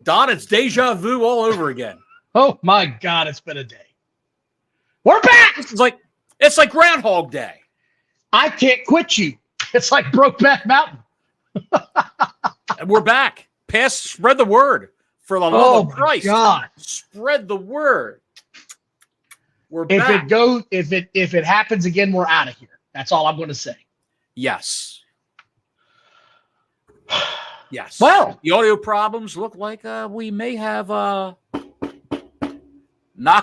Don, it's deja vu all over again. Oh my God, it's been a day. We're back. It's like Groundhog Day. I can't quit you. It's like Brokeback Mountain. And we're back. Spread the word. For the love of Christ. God. Spread the word. We're if back. If it happens again, we're out of here. That's all I'm going to say. Yes. Yes. Well, the audio problems look like we may have knock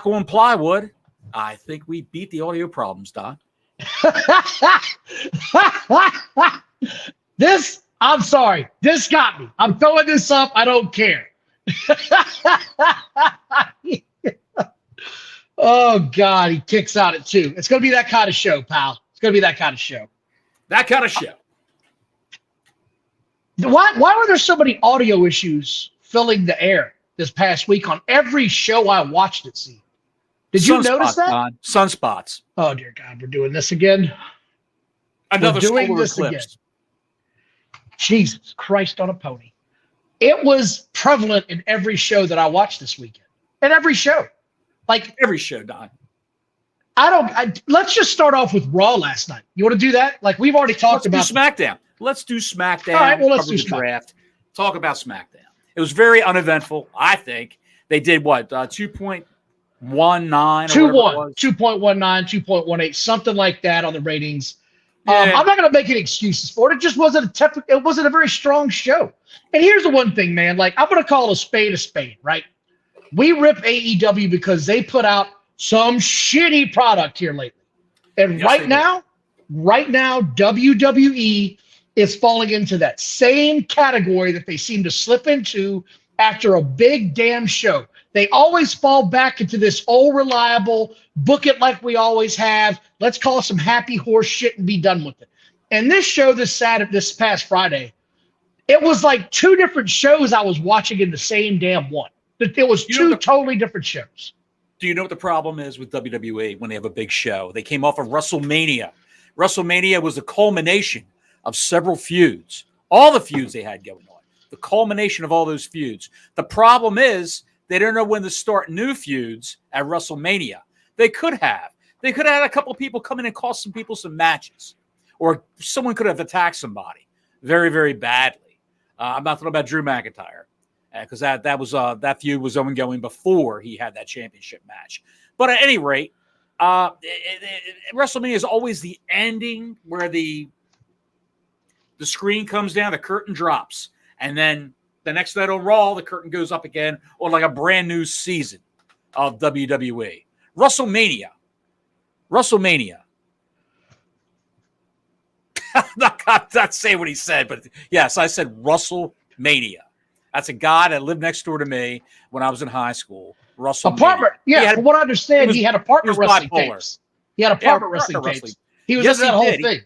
on plywood. I think we beat the audio problems, Don. I'm sorry. This got me. I'm throwing this up. I don't care. Oh, God. He kicks out at 2. It's going to be that kind of show, pal. It's going to be that kind of show. That kind of show. Why were there so many audio issues filling the air this past week on every show I watched it, see? Did you notice that? Don. Sunspots. Oh, dear God. We're doing this again. Another solar eclipse. Again. Jesus Christ on a pony. It was prevalent in every show that I watched this weekend. In every show. Like every show, Don. Let's just start off with Raw last night. You want to do that? Like we've already talked about SmackDown. Let's do SmackDown. All right, well, let's do SmackDown. Draft. Talk about SmackDown. It was very uneventful, I think. They did what? 2.19 2.1, 2.19, 2.18, something like that on the ratings. Yeah. I'm not going to make any excuses for it. It just wasn't it wasn't a very strong show. And here's the one thing, man. Like, I'm going to call a spade, right? We rip AEW because they put out some shitty product here lately. And yes, right now, WWE is falling into that same category that they seem to slip into after a big damn show. They always fall back into this old reliable, book it like we always have. Let's call it some happy horse shit and be done with it. And this show this past Friday, it was like 2 different shows I was watching in the same damn one. It was 2 totally different shows. Do you know what the problem is with WWE when they have a big show? They came off of WrestleMania. WrestleMania was the culmination of several feuds. All the feuds they had going on. The culmination of all those feuds. The problem is they don't know when to start new feuds at WrestleMania. They could have. They could have had a couple of people come in and cost some people some matches. Or someone could have attacked somebody very, very badly. I'm not talking about Drew McIntyre. Because that feud was ongoing before he had that championship match. But at any rate, WrestleMania is always the ending where the screen comes down, the curtain drops, and then the next night on Raw, the curtain goes up again on like a brand new season of WWE. WrestleMania. I'm not saying what he said, but yes, I said WrestleMania. That's a guy that lived next door to me when I was in high school. Apartment. Yeah, from what I understand, he had apartment wrestling tapes. He had apartment wrestling tapes. He was in that whole thing.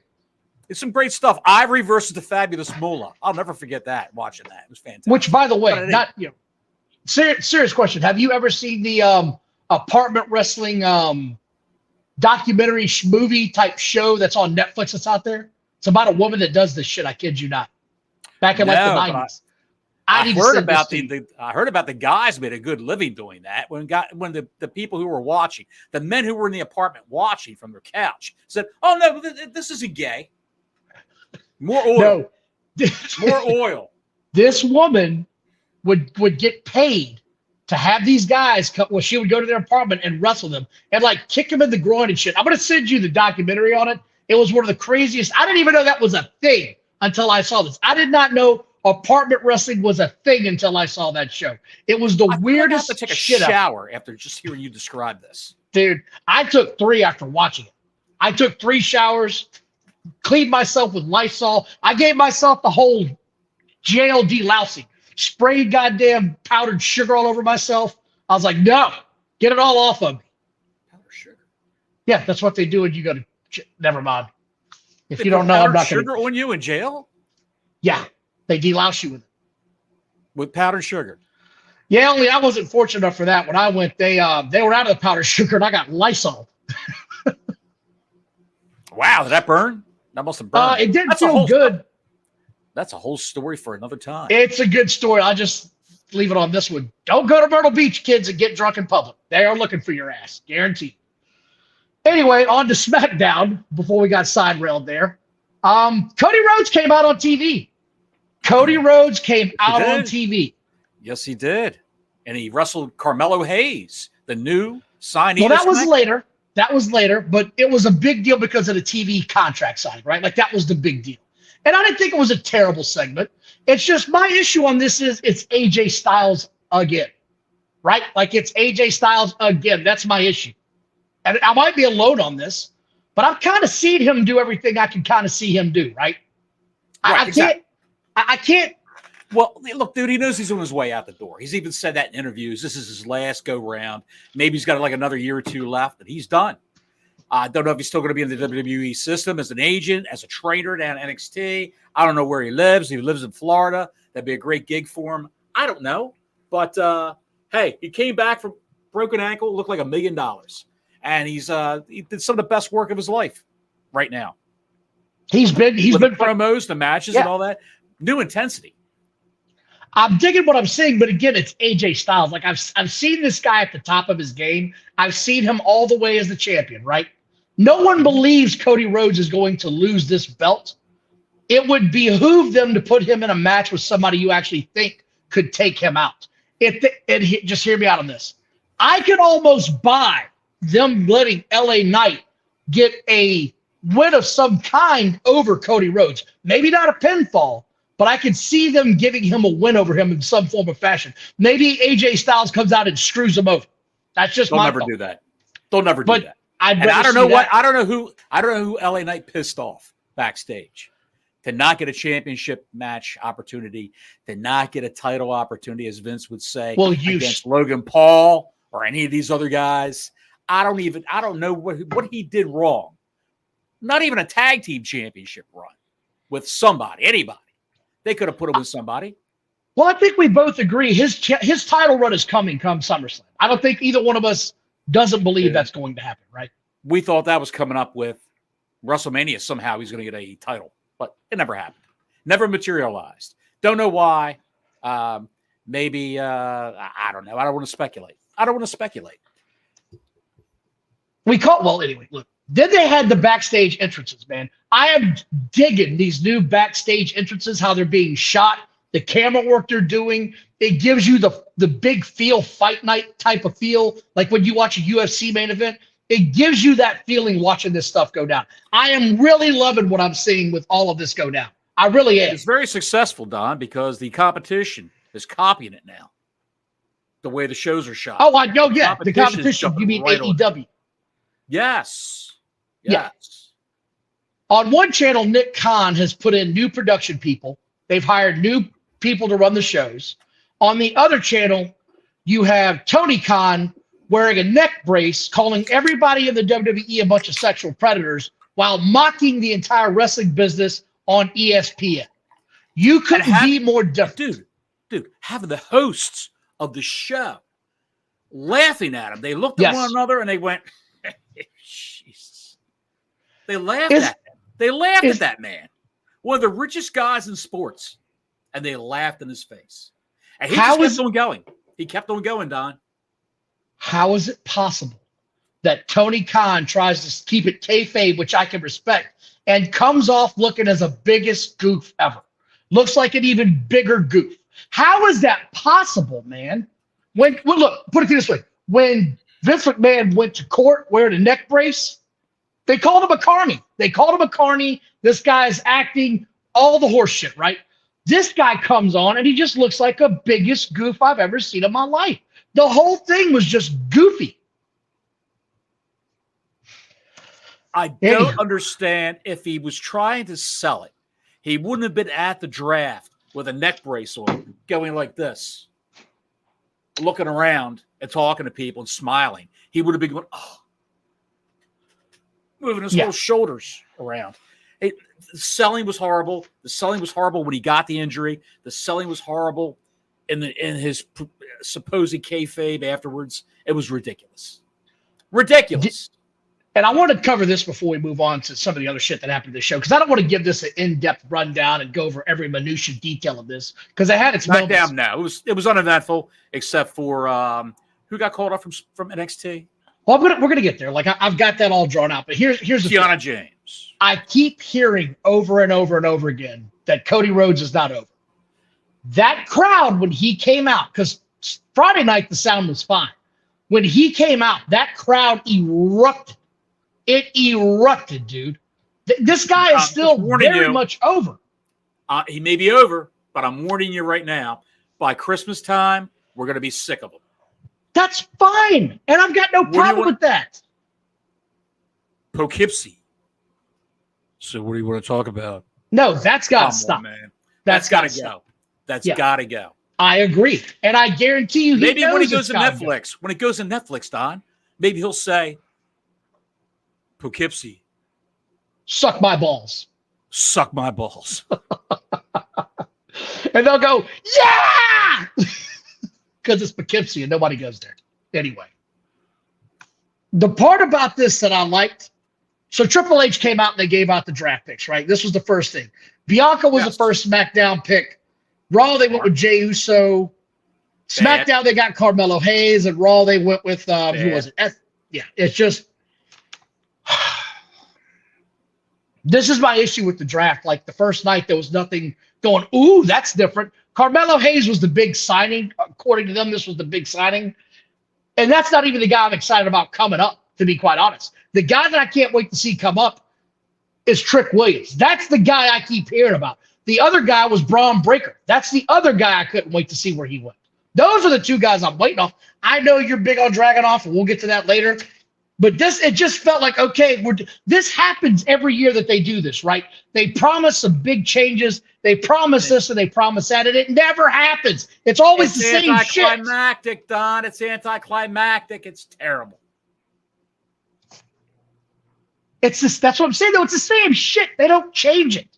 It's some great stuff. Ivory versus the Fabulous Moolah. I'll never forget that, watching that. It was fantastic. Which, by the way, serious question. Have you ever seen the apartment wrestling documentary movie type show that's on Netflix that's out there? It's about a woman that does this shit. I kid you not. Back in like the 90s. I heard about the guys made a good living doing that. When the people who were watching, the men who were in the apartment watching from their couch said, "Oh no, this isn't gay. More oil, more oil." This woman would get paid to have these guys come. Well, she would go to their apartment and wrestle them and like kick them in the groin and shit. I'm gonna send you the documentary on it. It was one of the craziest. I didn't even know that was a thing until I saw this. I did not know apartment wrestling was a thing until I saw that show. It was the weirdest. I have to take a shower after just hearing you describe this, dude. I took 3 after watching it. I took 3 showers, cleaned myself with Lysol. I gave myself the whole jail delousing, sprayed goddamn powdered sugar all over myself. I was like, no, get it all off of me. Powdered sugar. Yeah, that's what they do when you go to. Never mind. If you don't know, I'm not going to. Sugar on you in jail? Yeah. They delouse you with it. With powdered sugar. Yeah, only I wasn't fortunate enough for that. When I went, they were out of the powdered sugar, and I got Lysol. Wow, did that burn? That must have burned. It didn't feel good. That's a whole story for another time. It's a good story. leave it on this one. Don't go to Myrtle Beach, kids, and get drunk in public. They are looking for your ass, guaranteed. Anyway, on to SmackDown before we got side railed there. Cody Rhodes came out on TV. Cody Rhodes came out on TV. Yes, he did. And he wrestled Carmelo Hayes, the new signee. Well, that was later. That was later, but it was a big deal because of the TV contract signing, right? Like, that was the big deal. And I didn't think it was a terrible segment. It's just my issue on this is it's AJ Styles again, right? Like, it's AJ Styles again. That's my issue. And I might be alone on this, but I've kind of seen him do everything I can kind of see him do, right? I can't. Well, look, dude, he knows he's on his way out the door. He's even said that in interviews. This is his last go-round. Maybe he's got like another year or two left, and he's done. I don't know if he's still going to be in the WWE system as an agent, as a trainer down at NXT. I don't know where he lives. He lives in Florida. That'd be a great gig for him. I don't know. But, hey, he came back from broken ankle, looked like $1 million. And he did some of the best work of his life right now. He's been promos, the matches, and all that. New intensity. I'm digging what I'm seeing, but again, it's AJ Styles. Like, I've seen this guy at the top of his game. I've seen him all the way as the champion, right? No one believes Cody Rhodes is going to lose this belt. It would behoove them to put him in a match with somebody you actually think could take him out. Just hear me out on this. I could almost buy them letting LA Knight get a win of some kind over Cody Rhodes. Maybe not a pinfall, but I could see them giving him a win over him in some form of fashion. Maybe AJ Styles comes out and screws him over. That's just They'll never do that. They'll never do that. I don't know who LA Knight pissed off backstage to not get a championship match opportunity, to not get a title opportunity, as Vince would say, against Logan Paul or any of these other guys. I don't know what he did wrong. Not even a tag team championship run with anybody. They could have put him with somebody. Well, I think we both agree his title run is coming come SummerSlam. I don't think either one of us doesn't believe that's going to happen, right? We thought that was coming up with WrestleMania. Somehow he's going to get a title, but it never happened. Never materialized. Don't know why. Maybe, I don't know. I don't want to speculate. Anyway, look. Then they had the backstage entrances, man. I am digging these new backstage entrances, how they're being shot, the camera work they're doing. It gives you the big feel, fight night type of feel, like when you watch a UFC main event. It gives you that feeling watching this stuff go down. I am really loving what I'm seeing with all of this go down. I really am. It's very successful, Don, because the competition is copying it now. The way the shows are shot. Oh, I know, yeah. The competition, you mean AEW. Yes. Yeah. On one channel, Nick Khan has put in new production people. They've hired new people to run the shows. On the other channel, you have Tony Khan wearing a neck brace, calling everybody in the WWE a bunch of sexual predators while mocking the entire wrestling business on ESPN. You couldn't be more different. Dude, having the hosts of the show laughing at him. They looked at one another and they went, Jesus. They laughed at him. They laughed at that man. One of the richest guys in sports. And they laughed in his face. And he just kept on going. He kept on going, Don. How is it possible that Tony Khan tries to keep it kayfabe, which I can respect, and comes off looking as the biggest goof ever? Looks like an even bigger goof. How is that possible, man? Look, put it this way. When Vince McMahon went to court wearing a neck brace, they called him a carny. This guy's acting all the horse shit, right? This guy comes on and he just looks like the biggest goof I've ever seen in my life. The whole thing was just goofy. I don't understand if he was trying to sell it. He wouldn't have been at the draft with a neck brace on, going like this, looking around and talking to people and smiling. He would have been going, moving his whole shoulders around. The selling was horrible. The selling was horrible when he got the injury. The selling was horrible in his supposed kayfabe afterwards. It was ridiculous. and I want to cover this before we move on to some of the other shit that happened to the show, because I don't want to give this an in-depth rundown and go over every minutiae detail of this, because it had its moments. SmackDown, no, it was uneventful except for who got called up from NXT. Well, we're gonna get there. Like I've got that all drawn out, but here's the Kiana thing. James. I keep hearing over and over and over again that Cody Rhodes is not over. That crowd when he came out, because Friday night the sound was fine. When he came out, that crowd erupted. It erupted, dude. This guy is still very much over. He may be over, but I'm warning you right now. By Christmas time, we're going to be sick of him. That's fine. And I've got no problem with that. Poughkeepsie. So what do you want to talk about? No, that's got to stop. Man. That's got to go. That's got to go. I agree. And I guarantee you maybe when he goes to Netflix, when it goes to Netflix, Don, maybe he'll say, Poughkeepsie. Suck my balls. Suck my balls. And they'll go, yeah! Because it's Poughkeepsie and nobody goes there. Anyway. The part about this that I liked, so Triple H came out and they gave out the draft picks, right? This was the first thing. Bianca was the first SmackDown pick. Raw, they went with Jey Uso. SmackDown, they got Carmelo Hayes. And Raw, they went with, who was it? Yeah, it's just, this is my issue with the draft. Like the first night, there was nothing going, ooh, that's different. Carmelo Hayes was the big signing. According to them, this was the big signing. And that's not even the guy I'm excited about coming up, to be quite honest. The guy that I can't wait to see come up is Trick Williams. That's the guy I keep hearing about. The other guy was Braun Breaker. That's the other guy I couldn't wait to see where he went. Those are the two guys I'm waiting off. I know you're big on Dragunov, and we'll get to that later. But it just felt like, okay, this happens every year that they do this, right? They promise some big changes. They promise this and they promise that, and it never happens. It's always the same shit. It's anticlimactic, Don. It's anticlimactic. It's terrible. That's what I'm saying, though. It's the same shit. They don't change it.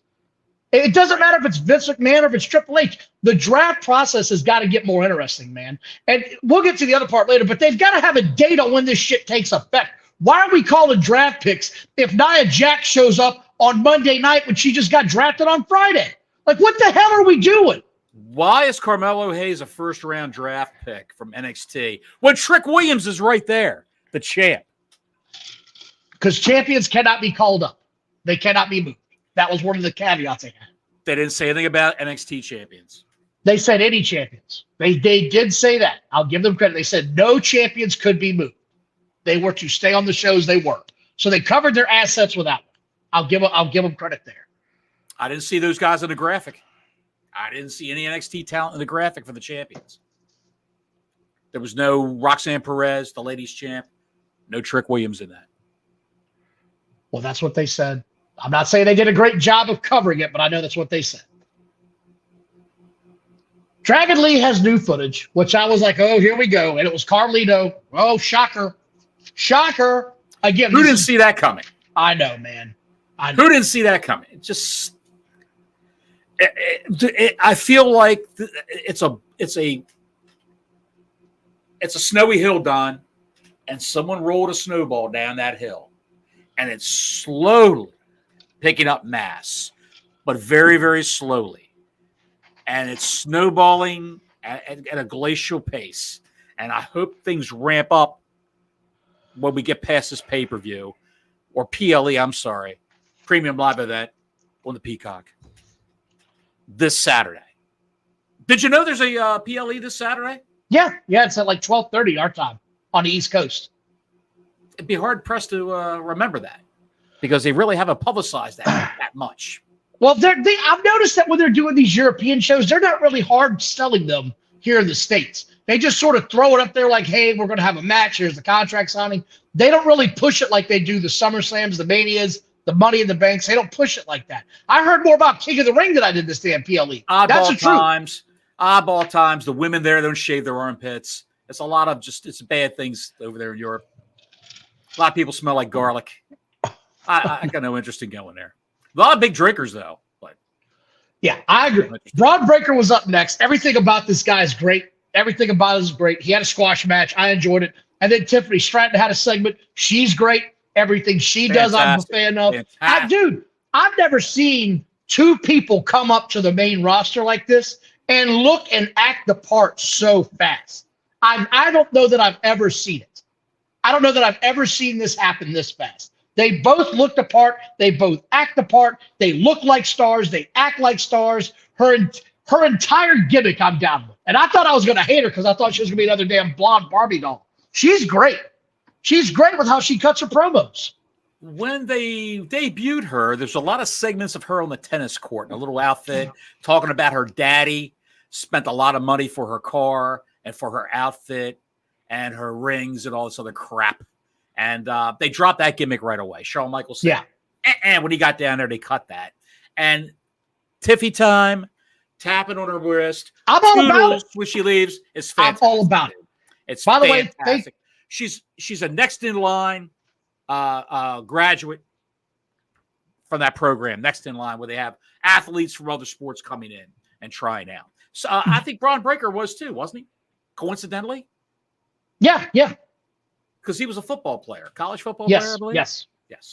It doesn't matter if it's Vince McMahon or if it's Triple H. The draft process has got to get more interesting, man. And we'll get to the other part later, but they've got to have a date on when this shit takes effect. Why are we calling draft picks if Nia Jax shows up on Monday night when she just got drafted on Friday? Like, what the hell are we doing? Why is Carmelo Hayes a first-round draft pick from NXT when Trick Williams is right there, the champ? Because champions cannot be called up. They cannot be moved. That was one of the caveats they had. They didn't say anything about NXT champions. They said any champions. They did say that. I'll give them credit. They said no champions could be moved. They were to stay on the shows they were. So they covered their assets with that one. I'll give them credit there. I didn't see those guys in the graphic. I didn't see any NXT talent in the graphic for the champions. There was no Roxanne Perez, the ladies champ. No Trick Williams in that. Well, that's what they said. I'm not saying they did a great job of covering it, but I know that's what they said. Dragon Lee has new footage, which I was like, oh, here we go. And it was Carlito. Oh, shocker. Shocker. Again, who didn't see that coming? I know, man. I know. Who didn't see that coming? I feel like it's a snowy hill, Don, and someone rolled a snowball down that hill, and it's slowly picking up mass, but very, very slowly, and it's snowballing at a glacial pace. And I hope things ramp up when we get past this pay-per-view or PLE. I'm sorry, Premium Live Event on the Peacock this Saturday. Did you know there's a PLE this Saturday? Yeah, it's at like 12:30 our time on the East Coast. It'd be hard pressed to remember that because they really haven't publicized that much. Well, I've noticed that when they're doing these European shows, they're not really hard selling them here in the States. They just sort of throw it up there like, hey, we're going to have a match. Here's the contract signing. They don't really push it like they do the SummerSlams, the Manias, the Money in the Banks. They don't push it like that. I heard more about King of the Ring than I did this damn PLE. That's the truth. Oddball times. The women there don't shave their armpits. It's a lot of it's bad things over there in Europe. A lot of people smell like garlic. I got no interest in going there. A lot of big drinkers, though. But yeah, I agree. Braun Breaker was up next. Everything about this guy is great. Everything about it is great. He had a squash match. I enjoyed it. And then Tiffany Stratton had a segment. She's great. Everything she does, I'm a fan of. Dude, I've never seen two people come up to the main roster like this and look and act the part so fast. I don't know that I've ever seen it. I don't know that I've ever seen this happen this fast. They both look the part. They both act the part. They look like stars. They act like stars. Her entire gimmick, I'm down with. And I thought I was going to hate her because I thought she was going to be another damn blonde Barbie doll. She's great. She's great with how she cuts her promos. When they debuted her, there's a lot of segments of her on the tennis court in a little outfit, talking about her daddy spent a lot of money for her car and for her outfit and her rings and all this other crap. And they dropped that gimmick right away. Shawn Michaels said, and when he got down there, they cut that. And Tiffy time, tapping on her wrist, I'm all about it. When she leaves, it's fantastic. I'm all about it. It's by fantastic. the way, she's a next in line graduate from that program, next in line, where they have athletes from other sports coming in and trying out. So I think Braun Breaker was too, wasn't he? Coincidentally? Yeah. Because he was a football player, college football player, I believe. Yes.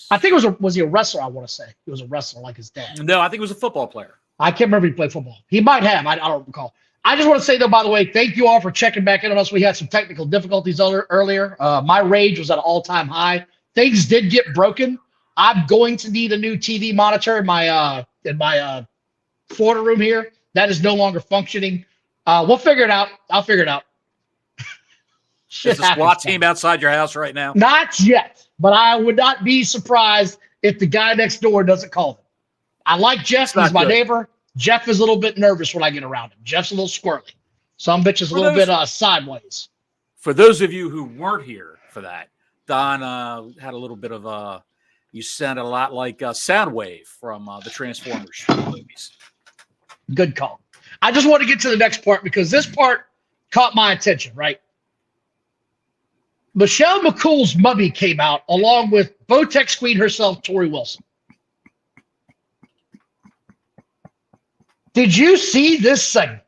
I think was he a wrestler, I want to say. He was a wrestler like his dad. No, I think he was a football player. I can't remember if he played football. He might have. I don't recall. I just want to say, though, by the way, thank you all for checking back in on us. We had some technical difficulties earlier. My rage was at an all-time high. Things did get broken. I'm going to need a new TV monitor in my Florida room here. That is no longer functioning. We'll figure it out. I'll figure it out. Is the SWAT team outside your house right now? Not yet, but I would not be surprised if the guy next door doesn't call them. I like Jeff. He's my neighbor. Jeff is a little bit nervous when I get around him. Jeff's a little squirrely. Some bitch is a little bit sideways. For those of you who weren't here for that, Don had a little bit of you sounded a lot like Soundwave from the Transformers movies. Good call. I just want to get to the next part because this part caught my attention, right? Michelle McCool's mummy came out along with Botex Queen herself, Tori Wilson. Did you see this segment?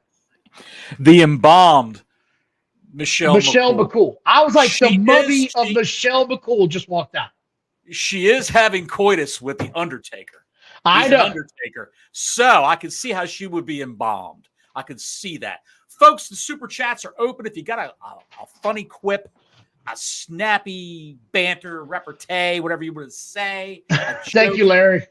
The embalmed Michelle McCool. I was like, the mummy of Michelle McCool just walked out. She is having coitus with the Undertaker. I know. Undertaker. So I can see how she would be embalmed. I can see that. Folks, the super chats are open. If you got a funny quip, a snappy banter, repartee, whatever you want to say. Thank you, Larry.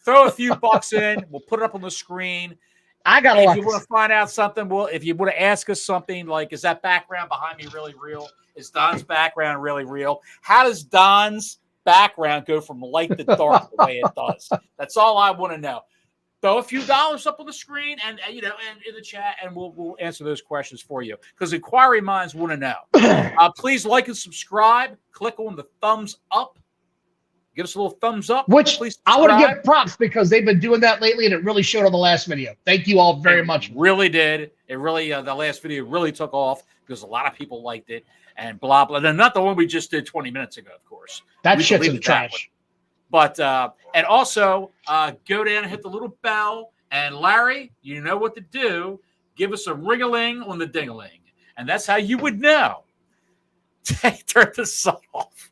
Throw a few bucks in. We'll put it up on the screen. I got a lot. If you want to find out something, if you want to ask us something like, is that background behind me really real? Is Don's background really real? How does Don's background go from light to dark the way it does? That's all I want to know. Throw a few dollars up on the screen and in the chat, and we'll answer those questions for you because inquiry minds want to know. Please like and subscribe. Click on the thumbs up. Give us a little thumbs up. Which I want to give props because they've been doing that lately, and it really showed on the last video. Thank you all very much. Really did. It really the last video really took off because a lot of people liked it and blah blah. And not the one we just did 20 minutes ago, of course. That shit's in the trash. But and also go down and hit the little bell. And Larry, you know what to do. Give us a ring-a-ling on the ding-a-ling, and that's how you would know. Turn the sun off.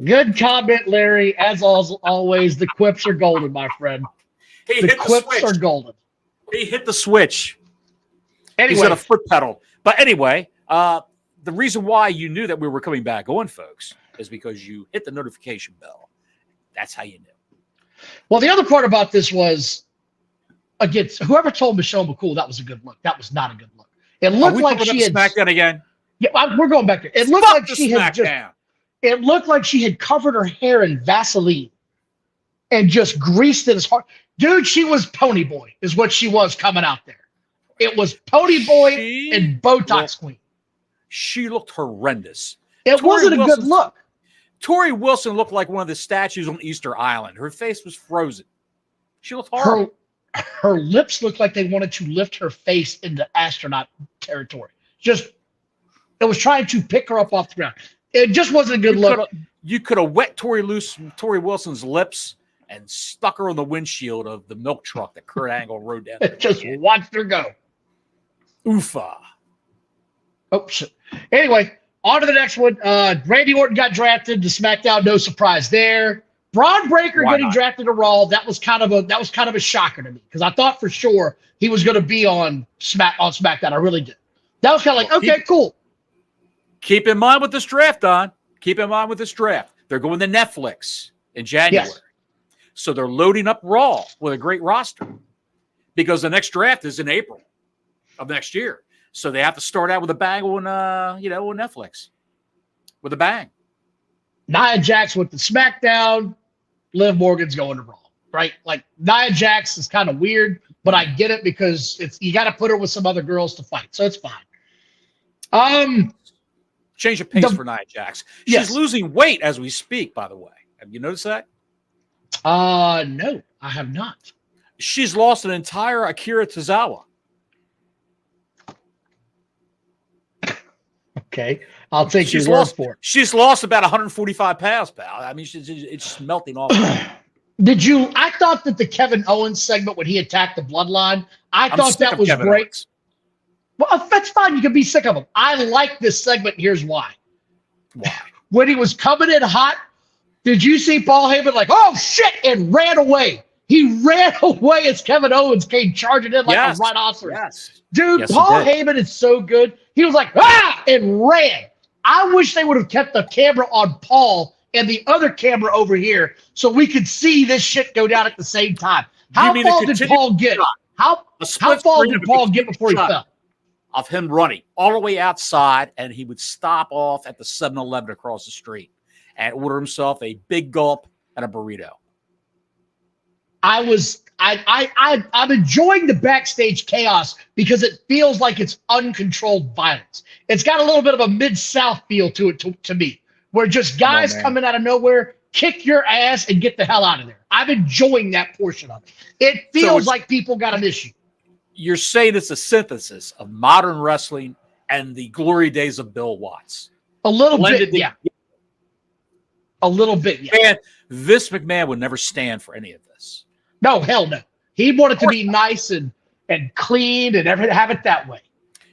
Good comment, Larry. As always, the quips are golden, my friend. The quips are golden. He hit the switch. Anyway. He's got a foot pedal. But anyway, the reason why you knew that we were coming back on, folks, is because you hit the notification bell. That's how you knew. Well, the other part about this was, again, whoever told Michelle McCool that was a good look. That was not a good look. It looked like she had SmackDown again. Yeah, we're going back there. It looked like she had just. It looked like she had covered her hair in Vaseline and just greased it as hard. Dude, she was Pony Boy is what she was coming out there. It was Pony Boy and Botox Queen. She looked horrendous. It wasn't a good look. Tori Wilson looked like one of the statues on Easter Island. Her face was frozen. She looked horrible. Her lips looked like they wanted to lift her face into astronaut territory. It was trying to pick her up off the ground. It just wasn't a good look. You could have wet Tori Wilson's lips and stuck her on the windshield of the milk truck that Kurt Angle rode down. Just watched her go. Oofa. Oh, shit. Anyway, On to the next one. Randy Orton got drafted to SmackDown. No surprise there. Braun Breaker getting drafted to Raw. That was kind of a shocker to me because I thought for sure he was going to be on SmackDown. I really did. That was kind of like, okay, cool. Keep in mind with this draft, Don. Keep in mind with this draft. They're going to Netflix in January. Yes. So they're loading up Raw with a great roster because the next draft is in April of next year. So they have to start out with a bang on, on Netflix with a bang. Nia Jax went to SmackDown. Liv Morgan's going to Raw, right? Like Nia Jax is kind of weird, but I get it because you got to put her with some other girls to fight, so it's fine. Change of pace for Nia Jax. She's losing weight as we speak, by the way. Have you noticed that? No, I have not. She's lost an entire Akira Tozawa. Okay, I'll take your word for it. She's lost about 145 pounds, pal. I mean, it's melting off. I thought that the Kevin Owens segment when he attacked the Bloodline, I thought that was great. Owens. Well, that's fine. You can be sick of him. I like this segment. Here's why. Why? When he was coming in hot, did you see Paul Heyman like, oh, shit, and ran away? He ran away as Kevin Owens came charging in like a rhinoceros. Yes. Dude, Paul Heyman is so good. He was like, and ran. I wish they would have kept the camera on Paul and the other camera over here so we could see this shit go down at the same time. How far did Paul get? How far did Paul get before he fell? Of him running all the way outside, and he would stop off at the 7-Eleven across the street and order himself a big gulp and a burrito. I'm enjoying the backstage chaos because it feels like it's uncontrolled violence. It's got a little bit of a Mid-South feel to it to me, where just guys coming out of nowhere, kick your ass and get the hell out of there. I'm enjoying that portion of it. It feels like people got an issue. You're saying it's a synthesis of modern wrestling and the glory days of Bill Watts. A little bit, yeah. A little bit, yeah. Man, Vince McMahon would never stand for any of this. No, hell no. He wanted to be nice and clean and have it that way.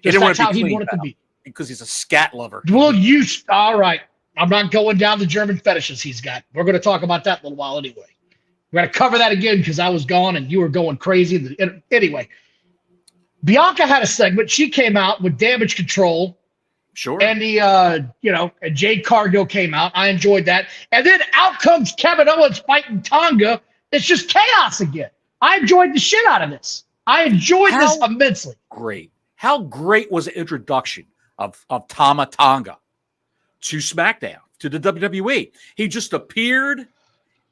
That's how he wanted to be. Because he's a scat lover. Well, all right. I'm not going down the German fetishes he's got. We're going to talk about that in a little while anyway. We're going to cover that again because I was gone and you were going crazy. Anyway, Bianca had a segment. She came out with Damage Control. Sure. And and Jade Cargill came out. I enjoyed that. And then out comes Kevin Owens fighting Tonga. It's just chaos again. I enjoyed the shit out of this. I enjoyed this immensely. Great. How great was the introduction of Tama Tonga to SmackDown, to the WWE? He just appeared,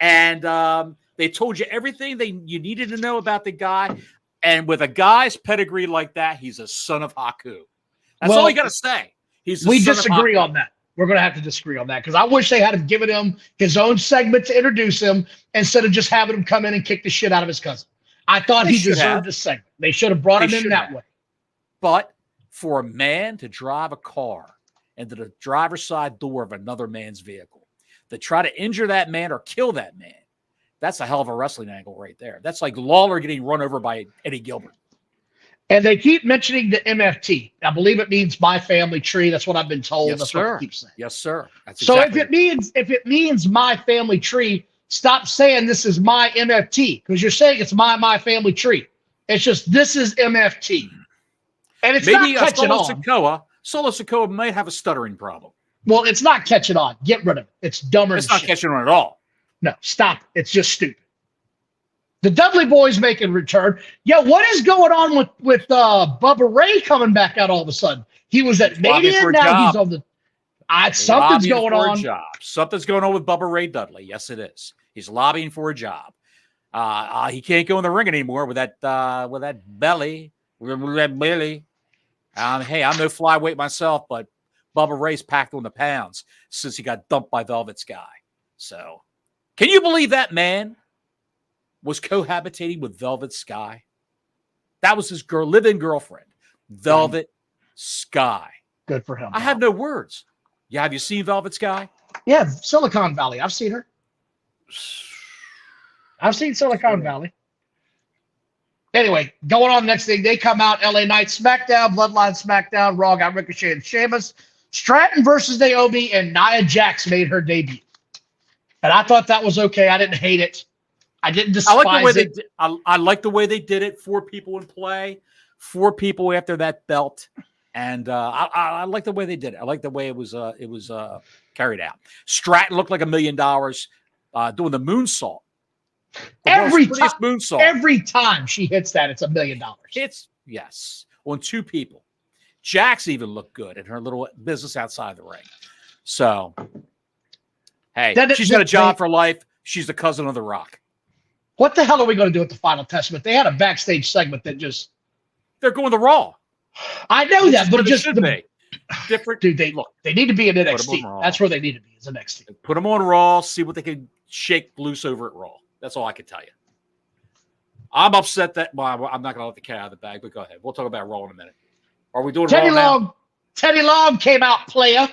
and they told you everything you needed to know about the guy. And with a guy's pedigree like that, he's a son of Haku. That's all you got to say. We disagree on that. We're going to have to disagree on that because I wish they had given him his own segment to introduce him instead of just having him come in and kick the shit out of his cousin. I thought he deserved a segment. They should have brought him in that way. But for a man to drive a car into the driver's side door of another man's vehicle, to try to injure that man or kill that man, that's a hell of a wrestling angle right there. That's like Lawler getting run over by Eddie Gilbert. And they keep mentioning the MFT. I believe it means my family tree. That's what I've been told. Yes, that's sir. what they keep saying. Yes, sir. That's so if it means my family tree, stop saying this is my MFT because you're saying it's my family tree. It's just this is MFT. And it's not catching on. Solo Sikoa might have a stuttering problem. Well, it's not catching on. Get rid of it. It's dumber. It's not catching on at all. No, stop it. It's just stupid. The Dudley Boys make a return. Yeah, what is going on with Bubba Ray coming back out all of a sudden? He was at Mania, now he's on the. Something's going on. Something's going on with Bubba Ray Dudley. Yes, it is. He's lobbying for a job. He can't go in the ring anymore with that belly. With that belly. Hey, I'm no flyweight myself, but Bubba Ray's packed on the pounds since he got dumped by Velvet Sky. So, can you believe that man was cohabitating with Velvet Sky? That was his live-in girlfriend, Velvet Sky. Good for him. I have no words. Yeah, have you seen Velvet Sky? Yeah, Silicon Valley. I've seen her. I've seen Silicon Valley. Anyway, going on next thing, they come out, LA Knight, SmackDown, Bloodline, SmackDown, Raw got Ricochet and Sheamus. Stratton versus Naomi, and Nia Jax made her debut. And I thought that was okay. I didn't hate it. I didn't despise it. I like the way they did it. 4 people in play, 4 people after that belt. And I like the way they did it. I like the way it was carried out. Stratton looked like $1 million doing the moonsault. Every time she hits that, it's $1 million. Yes, on 2 people. Jax even looked good in her little business outside the ring. So, hey, she's got a job for life. She's the cousin of The Rock. What the hell are we going to do at the Final Testament? They had a backstage segment that just... They're going to Raw. I know that, but it just should be different. Dude, they need to be in NXT. That's where they need to be, is NXT. Put them on Raw, see what they can shake loose over at Raw. That's all I can tell you. I'm upset that I'm not going to let the cat out of the bag, but go ahead. We'll talk about Raw in a minute. Are we doing Raw now? Teddy Long came out, player.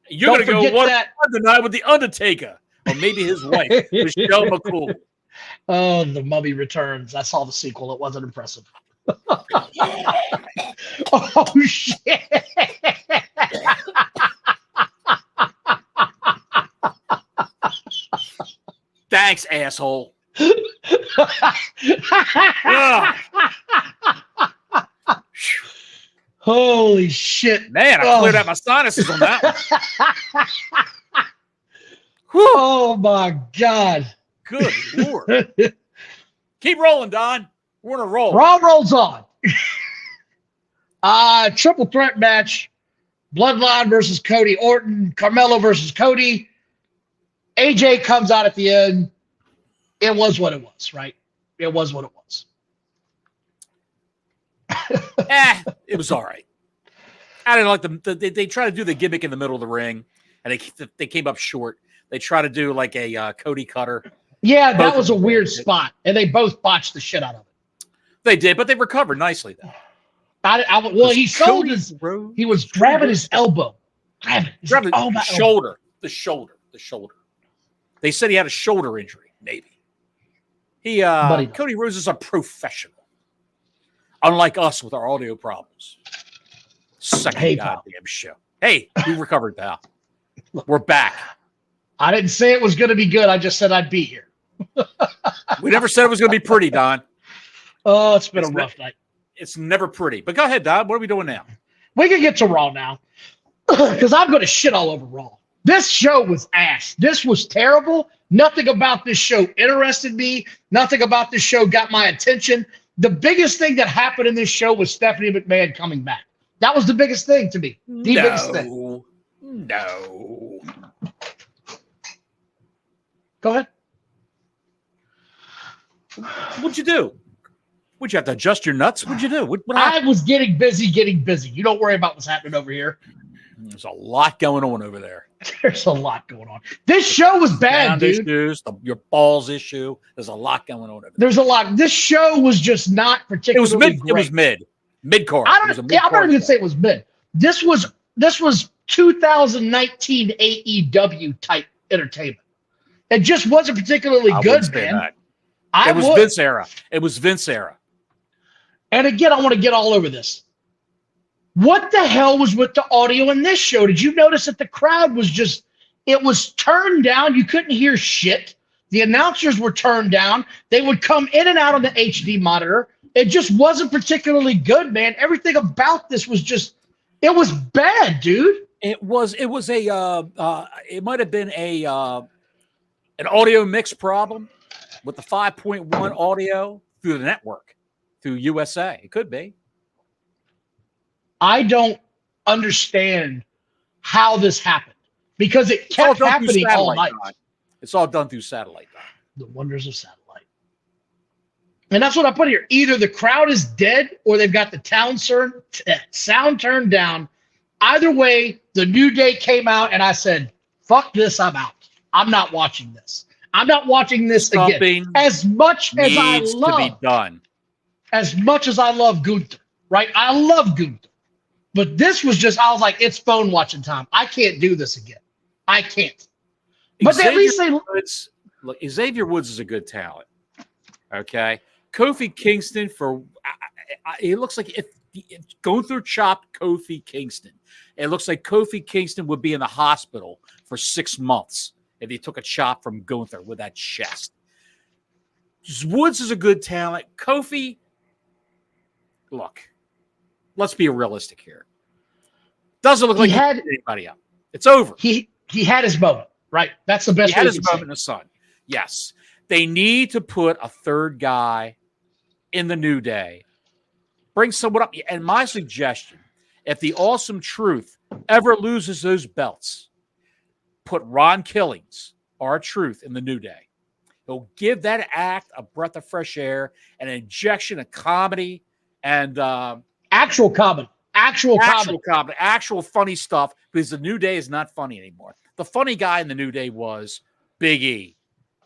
You're going to go one tonight with The Undertaker, or maybe his wife, Michelle McCool. Oh, The Mummy Returns. I saw the sequel. It wasn't impressive. Oh, shit. Thanks, asshole. Holy shit. Man, I cleared out my sinuses on that one. Oh, my God. Good Lord. Keep rolling, Don. We're on a roll. Raw rolls on. Triple threat match. Bloodline versus Cody Orton. Carmelo versus Cody. AJ comes out at the end. It was what it was, right? It was what it was. It was all right. I didn't like them. They try to do the gimmick in the middle of the ring, and they came up short. They try to do like a Cody cutter. Yeah, that was a weird spot, and they both botched the shit out of it. They did, but they recovered nicely, though. Well, he sold his. He was grabbing his elbow. Grabbing the shoulder. The shoulder. They said he had a shoulder injury, maybe. Cody Rhodes is a professional. Unlike us with our audio problems. Second goddamn show. Hey, we recovered, pal. We're back. I didn't say it was going to be good. I just said I'd be here. We never said it was going to be pretty, Don. Oh, it's been a rough night. It's never pretty. But go ahead, Don. What are we doing now? We can get to Raw now. Because I'm going to shit all over Raw. This show was ass. This was terrible. Nothing about this show interested me. Nothing about this show got my attention. The biggest thing that happened in this show was Stephanie McMahon coming back. That was the biggest thing to me. The biggest thing. No. Go ahead. What'd you do? Would you have to adjust your nuts? What'd you do? What I was getting busy. You don't worry about what's happening over here. There's a lot going on over there. There's a lot going on. This show was bad, dude. Issues, your balls issue. There's a lot going on over there. There's a lot. This show was just not particularly great. It was mid-card. I'm not even going to say it was mid. This was 2019 AEW type entertainment. It just wasn't particularly good, man. It was Vince era. And again, I want to get all over this. What the hell was with the audio in this show? Did you notice that the crowd was it was turned down? You couldn't hear shit. The announcers were turned down. They would come in and out on the HD monitor. It just wasn't particularly good, man. Everything about this was it was bad, dude. It might have been an audio mix problem with the 5.1 audio through the network, through USA. It could be. I don't understand how this happened because it kept happening all night. It's all done through satellite. The wonders of satellite. And that's what I put here. Either the crowd is dead or they've got the sound turned down. Either way, the New Day came out and I said, fuck this, I'm out. I'm not watching this. I'm not watching this again. As much as I love Gunther, right? I love Gunther. But this was I was like, it's phone watching time. I can't do this again. I can't. But at least Xavier Woods is a good talent. Okay. Kofi Kingston it looks like if Gunther chopped Kofi Kingston It looks like Kofi Kingston would be in the hospital for 6 months if he took a chop from Gunther with that chest. Woods is a good talent. Kofi, look, let's be realistic here. Doesn't look like he had anybody up. It's over. He had his moment, right? That's the best. He had his moment in the sun. Yes, they need to put a third guy in the New Day. Bring someone up. And my suggestion, if the Awesome Truth ever loses those belts, put Ron Killings, R-Truth, in the New Day. He'll give that act a breath of fresh air, an injection of comedy, and actual comedy. Actual funny stuff, because the New Day is not funny anymore. The funny guy in the New Day was Big E.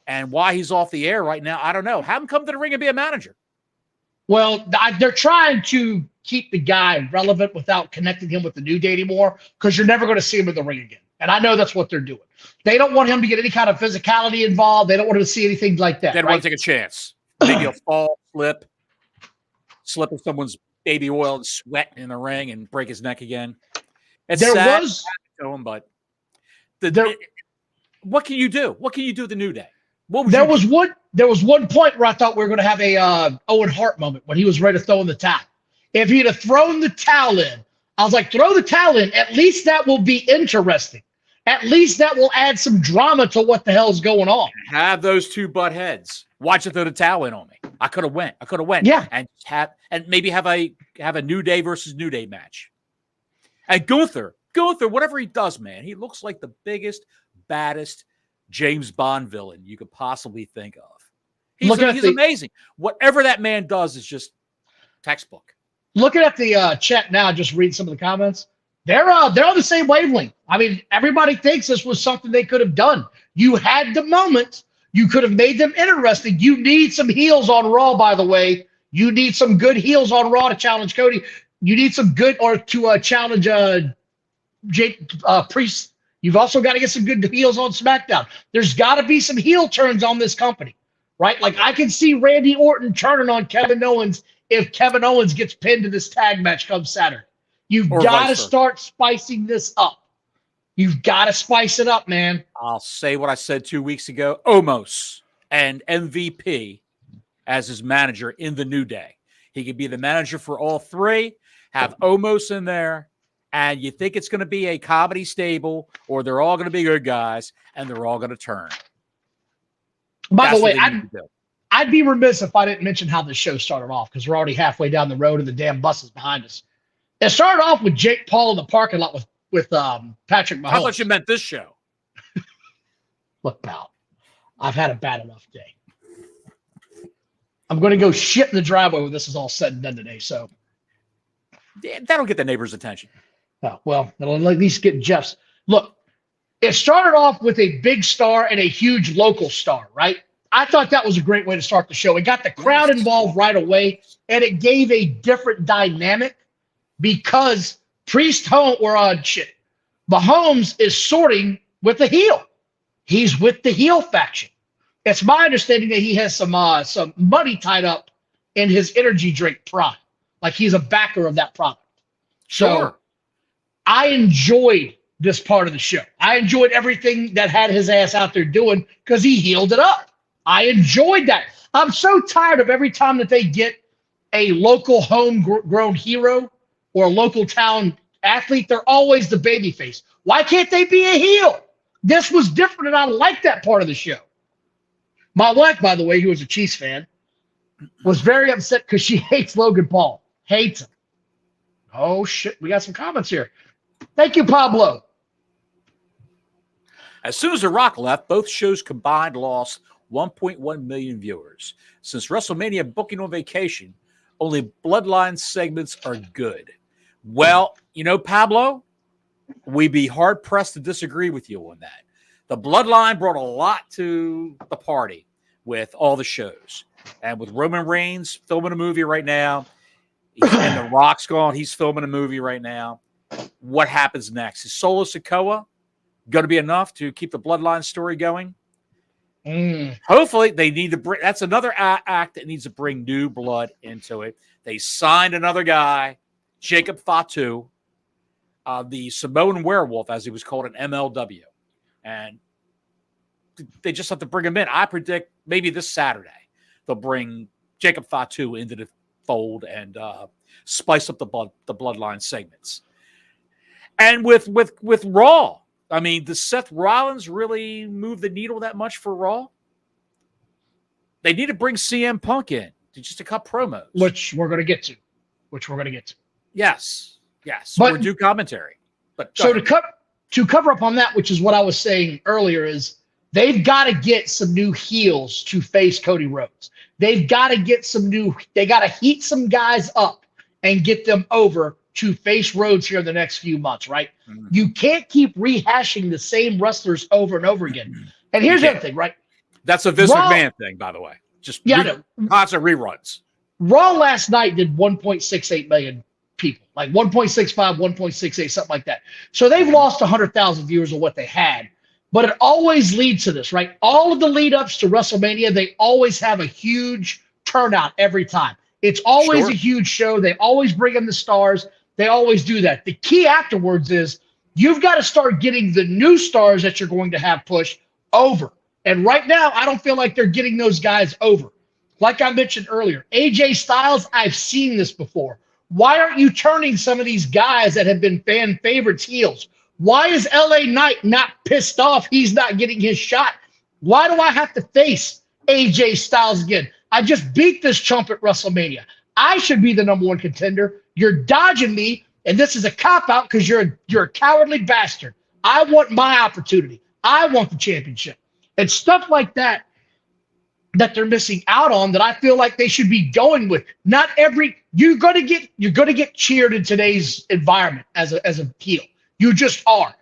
And why he's off the air right now, I don't know. Have him come to the ring and be a manager. Well, they're trying to keep the guy relevant without connecting him with the New Day anymore, because you're never going to see him in the ring again. And I know that's what they're doing. They don't want him to get any kind of physicality involved. They don't want him to see anything like that. They don't want to take a chance. Maybe a fall, slip in someone's baby oil and sweat in the ring and break his neck again. It's sad to him, but what can you do? What can you do with the New Day? There was one point where I thought we were going to have a Owen Hart moment when he was ready to throw in the towel. If he'd have thrown the towel in, I was like, throw the towel in. At least that will be interesting. At least that will add some drama to what the hell's going on. Have those two butt heads. Watch it throw the towel in on me. I could have went. Yeah. And maybe have a New Day versus New Day match. And Gunther, whatever he does, man, he looks like the biggest, baddest James Bond villain you could possibly think of. He's amazing. Whatever that man does is just textbook. Looking at the chat now, just reading some of the comments. They're on the same wavelength. I mean, everybody thinks this was something they could have done. You had the moment. You could have made them interesting. You need some heels on Raw, by the way. You need some good heels on Raw to challenge Cody. You need some good to challenge Priest. You've also got to get some good heels on SmackDown. There's got to be some heel turns on this company, right? Like, I can see Randy Orton turning on Kevin Owens if Kevin Owens gets pinned to this tag match come Saturday. You've got to start spicing this up. You've got to spice it up, man. I'll say what I said 2 weeks ago. Omos and MVP as his manager in the New Day. He could be the manager for all three, have Omos in there, and you think it's going to be a comedy stable, or they're all going to be good guys, and they're all going to turn. By the way, I'd be remiss if I didn't mention how this show started off, because we're already halfway down the road and the damn bus is behind us. It started off with Jake Paul in the parking lot with Patrick Mahomes. I thought you meant this show. Look, pal, I've had a bad enough day. I'm going to go shit in the driveway when this is all said and done today. So that'll get the neighbors' attention. Oh, well, it'll at least get Jeff's. Look, it started off with a big star and a huge local star, right? I thought that was a great way to start the show. It got the crowd involved right away, and it gave a different dynamic because Mahomes is sorting with the heel. He's with the heel faction. It's my understanding that he has some money tied up in his energy drink product. Like, he's a backer of that product. Sure. So I enjoyed this part of the show. I enjoyed everything that had his ass out there doing because he healed it up. I enjoyed that. I'm so tired of every time that they get a local homegrown hero or a local town athlete, they're always the babyface. Why can't they be a heel? This was different, and I like that part of the show. My wife, by the way, who was a Chiefs fan, was very upset because she hates Logan Paul. Hates him. Oh, shit. We got some comments here. Thank you, Pablo. As soon as The Rock left, both shows combined lost 1.1 million viewers. Since WrestleMania booking on vacation, only Bloodline segments are good. Well, Pablo, we'd be hard-pressed to disagree with you on that. The Bloodline brought a lot to the party with all the shows. And with Roman Reigns filming a movie right now, and The Rock's gone, he's filming a movie right now. What happens next? Is Solo Sikoa going to be enough to keep the Bloodline story going? Hopefully, they need to bring. That's another act that needs to bring new blood into it. They signed another guy, Jacob Fatu. the Samoan Werewolf, as he was called in MLW. And they just have to bring him in. I predict maybe this Saturday they'll bring Jacob Fatu into the fold and spice up the Bloodline segments. And with Raw, I mean, does Seth Rollins really move the needle that much for Raw? They need to bring CM Punk in to cut promos. Which we're going to get to. Yes. But, or do commentary. But so to cover up on that, which is what I was saying earlier, is they've got to get some new heels to face Cody Rhodes. They've got to get they got to heat some guys up and get them over to face Rhodes here in the next few months, right? Mm-hmm. You can't keep rehashing the same wrestlers over and over again. And here's the other thing, right? That's a Vince McMahon thing, by the way. Just constant reruns. Raw last night did 1.68 million people, like 1.65, 1.68, something like that. So they've lost 100,000 viewers of what they had. But it always leads to this, right? All of the lead ups to WrestleMania, they always have a huge turnout every time. It's always a huge show. They always bring in the stars. They always do that. The key afterwards is you've got to start getting the new stars that you're going to have push over. And right now, I don't feel like they're getting those guys over. Like I mentioned earlier, AJ Styles, I've seen this before. Why aren't you turning some of these guys that have been fan favorites heels? Why is LA Knight not pissed off he's not getting his shot? Why do I have to face AJ Styles again? I just beat this chump at WrestleMania. I should be the #1 contender. You're dodging me, and this is a cop-out because you're a cowardly bastard. I want my opportunity. I want the championship. And stuff like that they're missing out on that I feel like they should be going with. Not every you're gonna get cheered in today's environment as a heel. You just are.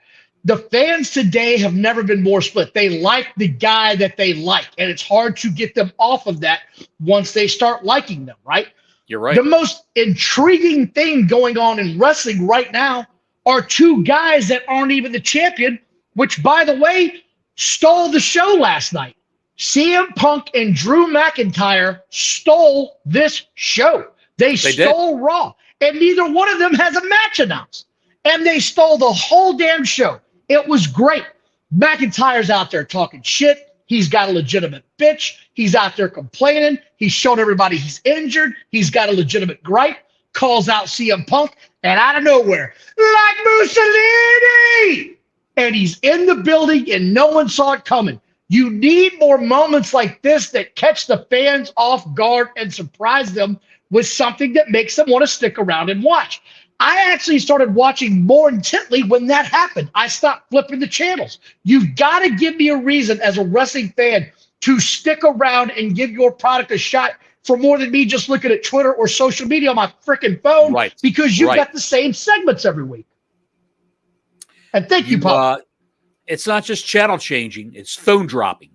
The fans today have never been more split. They like the guy that they like, and it's hard to get them off of that once they start liking them, right? You're right. The most intriguing thing going on in wrestling right now are two guys that aren't even the champion, which, by the way, stole the show last night. CM Punk and Drew McIntyre stole this show. They stole Raw, and neither one of them has a match announced. And they stole the whole damn show. It was great. McIntyre's out there talking shit. He's got a legitimate bitch. He's out there complaining. He's showing everybody he's injured. He's got a legitimate gripe. Calls out CM Punk, and out of nowhere, like Mussolini! And he's in the building, and no one saw it coming. You need more moments like this that catch the fans off guard and surprise them with something that makes them want to stick around and watch. I actually started watching more intently when that happened. I stopped flipping the channels. You've got to give me a reason as a wrestling fan to stick around and give your product a shot for more than me just looking at Twitter or social media on my freaking phone, right? Because you've got the same segments every week. And thank you, Paul. It's not just channel changing; it's phone dropping.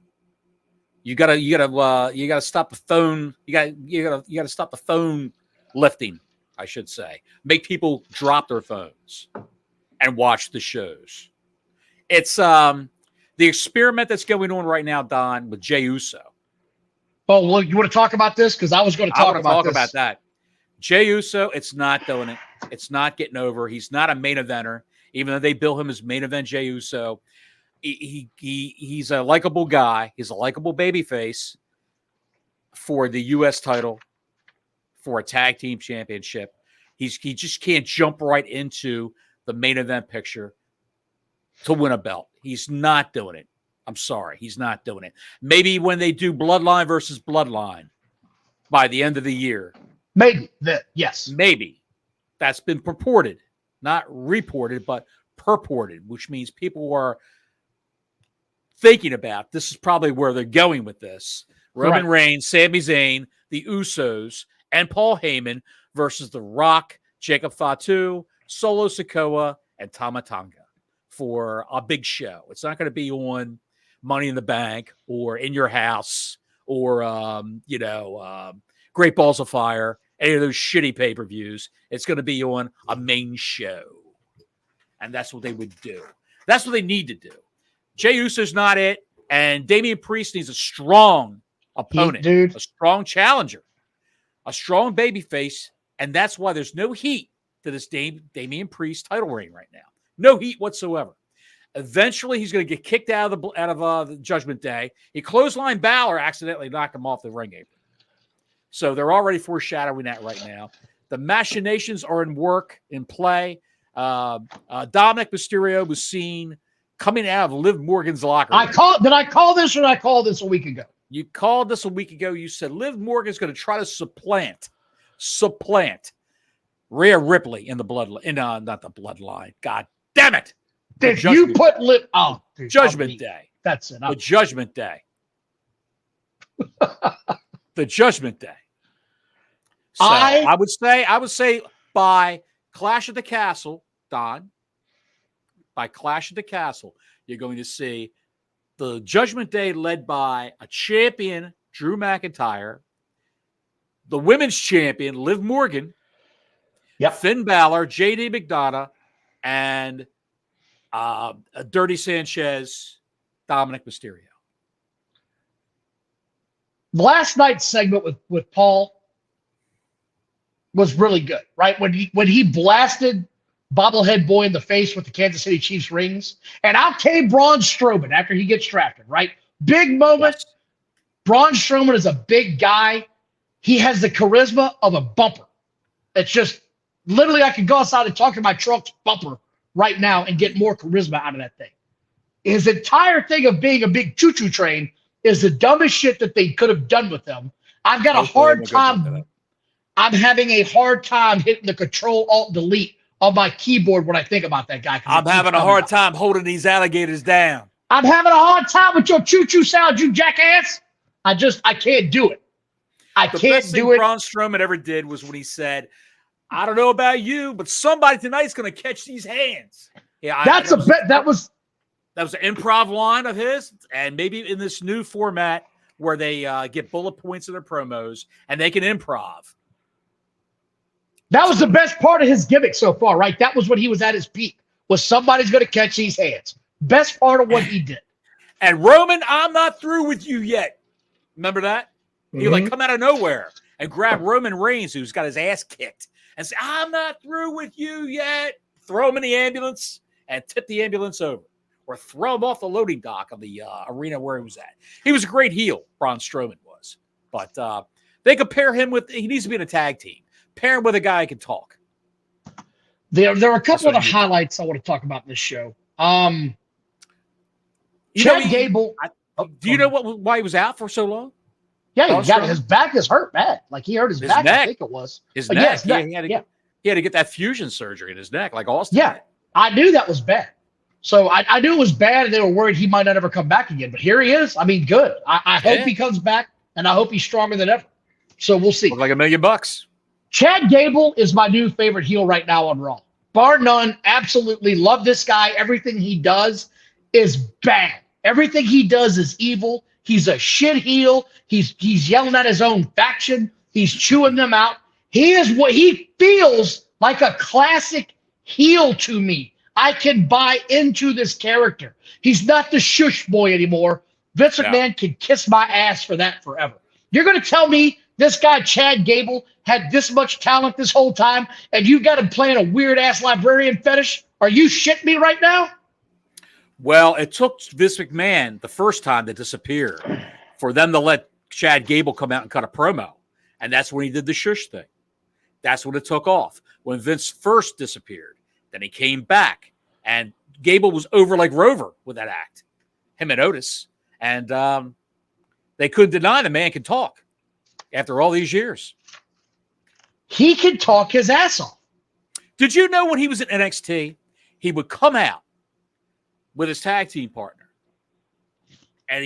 You gotta stop the phone. You gotta stop the phone lifting, I should say. Make people drop their phones and watch the shows. It's the experiment that's going on right now, Don, with Jey Uso. Oh, well, you want to talk about this? Because I was going to talk about that. Jey Uso, it's not doing it. It's not getting over. He's not a main eventer, even though they bill him as main event Jey Uso. He's a likable guy. He's a likable babyface for the U.S. title, for a tag team championship. He just can't jump right into the main event picture to win a belt. He's not doing it. I'm sorry. He's not doing it. Maybe when they do Bloodline versus Bloodline by the end of the year. Maybe. Yes. Maybe. That's been purported. Not reported, but purported, which means people are thinking about this is probably where they're going with this. Roman Reigns, Sami Zayn, the Usos, and Paul Heyman versus The Rock, Jacob Fatu, Solo Sikoa, and Tama Tonga for a big show. It's not going to be on Money in the Bank or In Your House or, Great Balls of Fire, any of those shitty pay-per-views. It's going to be on a main show. And that's what they would do. That's what they need to do. Jey Uso's not it, and Damian Priest needs a strong opponent, a strong challenger, a strong babyface, and that's why there's no heat to this Damian Priest title reign right now. No heat whatsoever. Eventually, he's going to get kicked out of the Judgment Day. He clotheslined Balor, accidentally knocked him off the ring apron. So they're already foreshadowing that right now. The machinations are in play. Dominic Mysterio was seen coming out of Liv Morgan's locker room. Did I call this or did I call this a week ago? You called this a week ago. You said Liv Morgan's going to try to supplant Rhea Ripley in the bloodline. Not the bloodline. God damn it. If you put Liv, Judgment Day. That's it. The Judgment Day. The Judgment Day. So I would say by Clash at the Castle, Don, by Clash at the Castle, you're going to see the Judgment Day led by a champion, Drew McIntyre, the women's champion, Liv Morgan, Finn Balor, JD McDonough, and Dirty Sanchez, Dominic Mysterio. Last night's segment with Paul was really good, right? When he blasted Bobblehead Boy in the face with the Kansas City Chiefs rings, and out came Braun Strowman after he gets drafted, right? Big moment. Yes. Braun Strowman is a big guy. He has the charisma of a bumper. It's just literally I could go outside and talk to my truck's bumper right now and get more charisma out of that thing. His entire thing of being a big choo-choo train is the dumbest shit that they could have done with him. I've got a hard time. I'm having a hard time hitting the Control-Alt-Delete on my keyboard when I think about that guy. I'm having a hard time holding these alligators down. I'm having a hard time with your choo-choo sound, you jackass. I can't do it. I can't do it. The best thing Braun Strowman ever did was when he said, I don't know about you, but somebody tonight's going to catch these hands. Yeah, that was an improv line of his, and maybe in this new format where they get bullet points in their promos and they can improv. That was the best part of his gimmick so far, right? That was when he was at his peak, was somebody's going to catch these hands. Best part of what he did. And Roman, I'm not through with you yet. Remember that? He would come out of nowhere and grab Roman Reigns, who's got his ass kicked, and say, I'm not through with you yet. Throw him in the ambulance and tip the ambulance over. Or throw him off the loading dock of the arena where he was at. He was a great heel, Braun Strowman was. But they could pair him with, he needs to be in a tag team. Pair him with a guy who can talk. There are a couple of the highlights I want to talk about in this show. Chad Gable. Do you know why he was out for so long? Yeah, his back is hurt bad. Like he hurt his back, neck. I think it was. His neck. He had to get that fusion surgery in his neck, like Austin. Yeah, I knew that was bad. So I knew it was bad, and they were worried he might not ever come back again. But here he is. I mean, good. I hope he comes back, and I hope he's stronger than ever. So we'll see. Look like $1 million. Chad Gable is my new favorite heel right now on Raw. Bar none. Absolutely love this guy. Everything he does is bad. Everything he does is evil. He's a shit heel. He's yelling at his own faction. He's chewing them out. He is what he feels like a classic heel to me. I can buy into this character. He's not the shush boy anymore. Vince McMahon can kiss my ass for that forever. You're going to tell me this guy, Chad Gable, had this much talent this whole time, and you got him playing a weird-ass librarian fetish? Are you shitting me right now? Well, it took Vince McMahon the first time to disappear for them to let Chad Gable come out and cut a promo. And that's when he did the shush thing. That's when it took off. When Vince first disappeared. Then he came back. And Gable was over like Rover with that act. Him and Otis. And they couldn't deny the man can talk after all these years. He can talk his ass off. Did you know when he was in NXT, he would come out with his tag team partner, and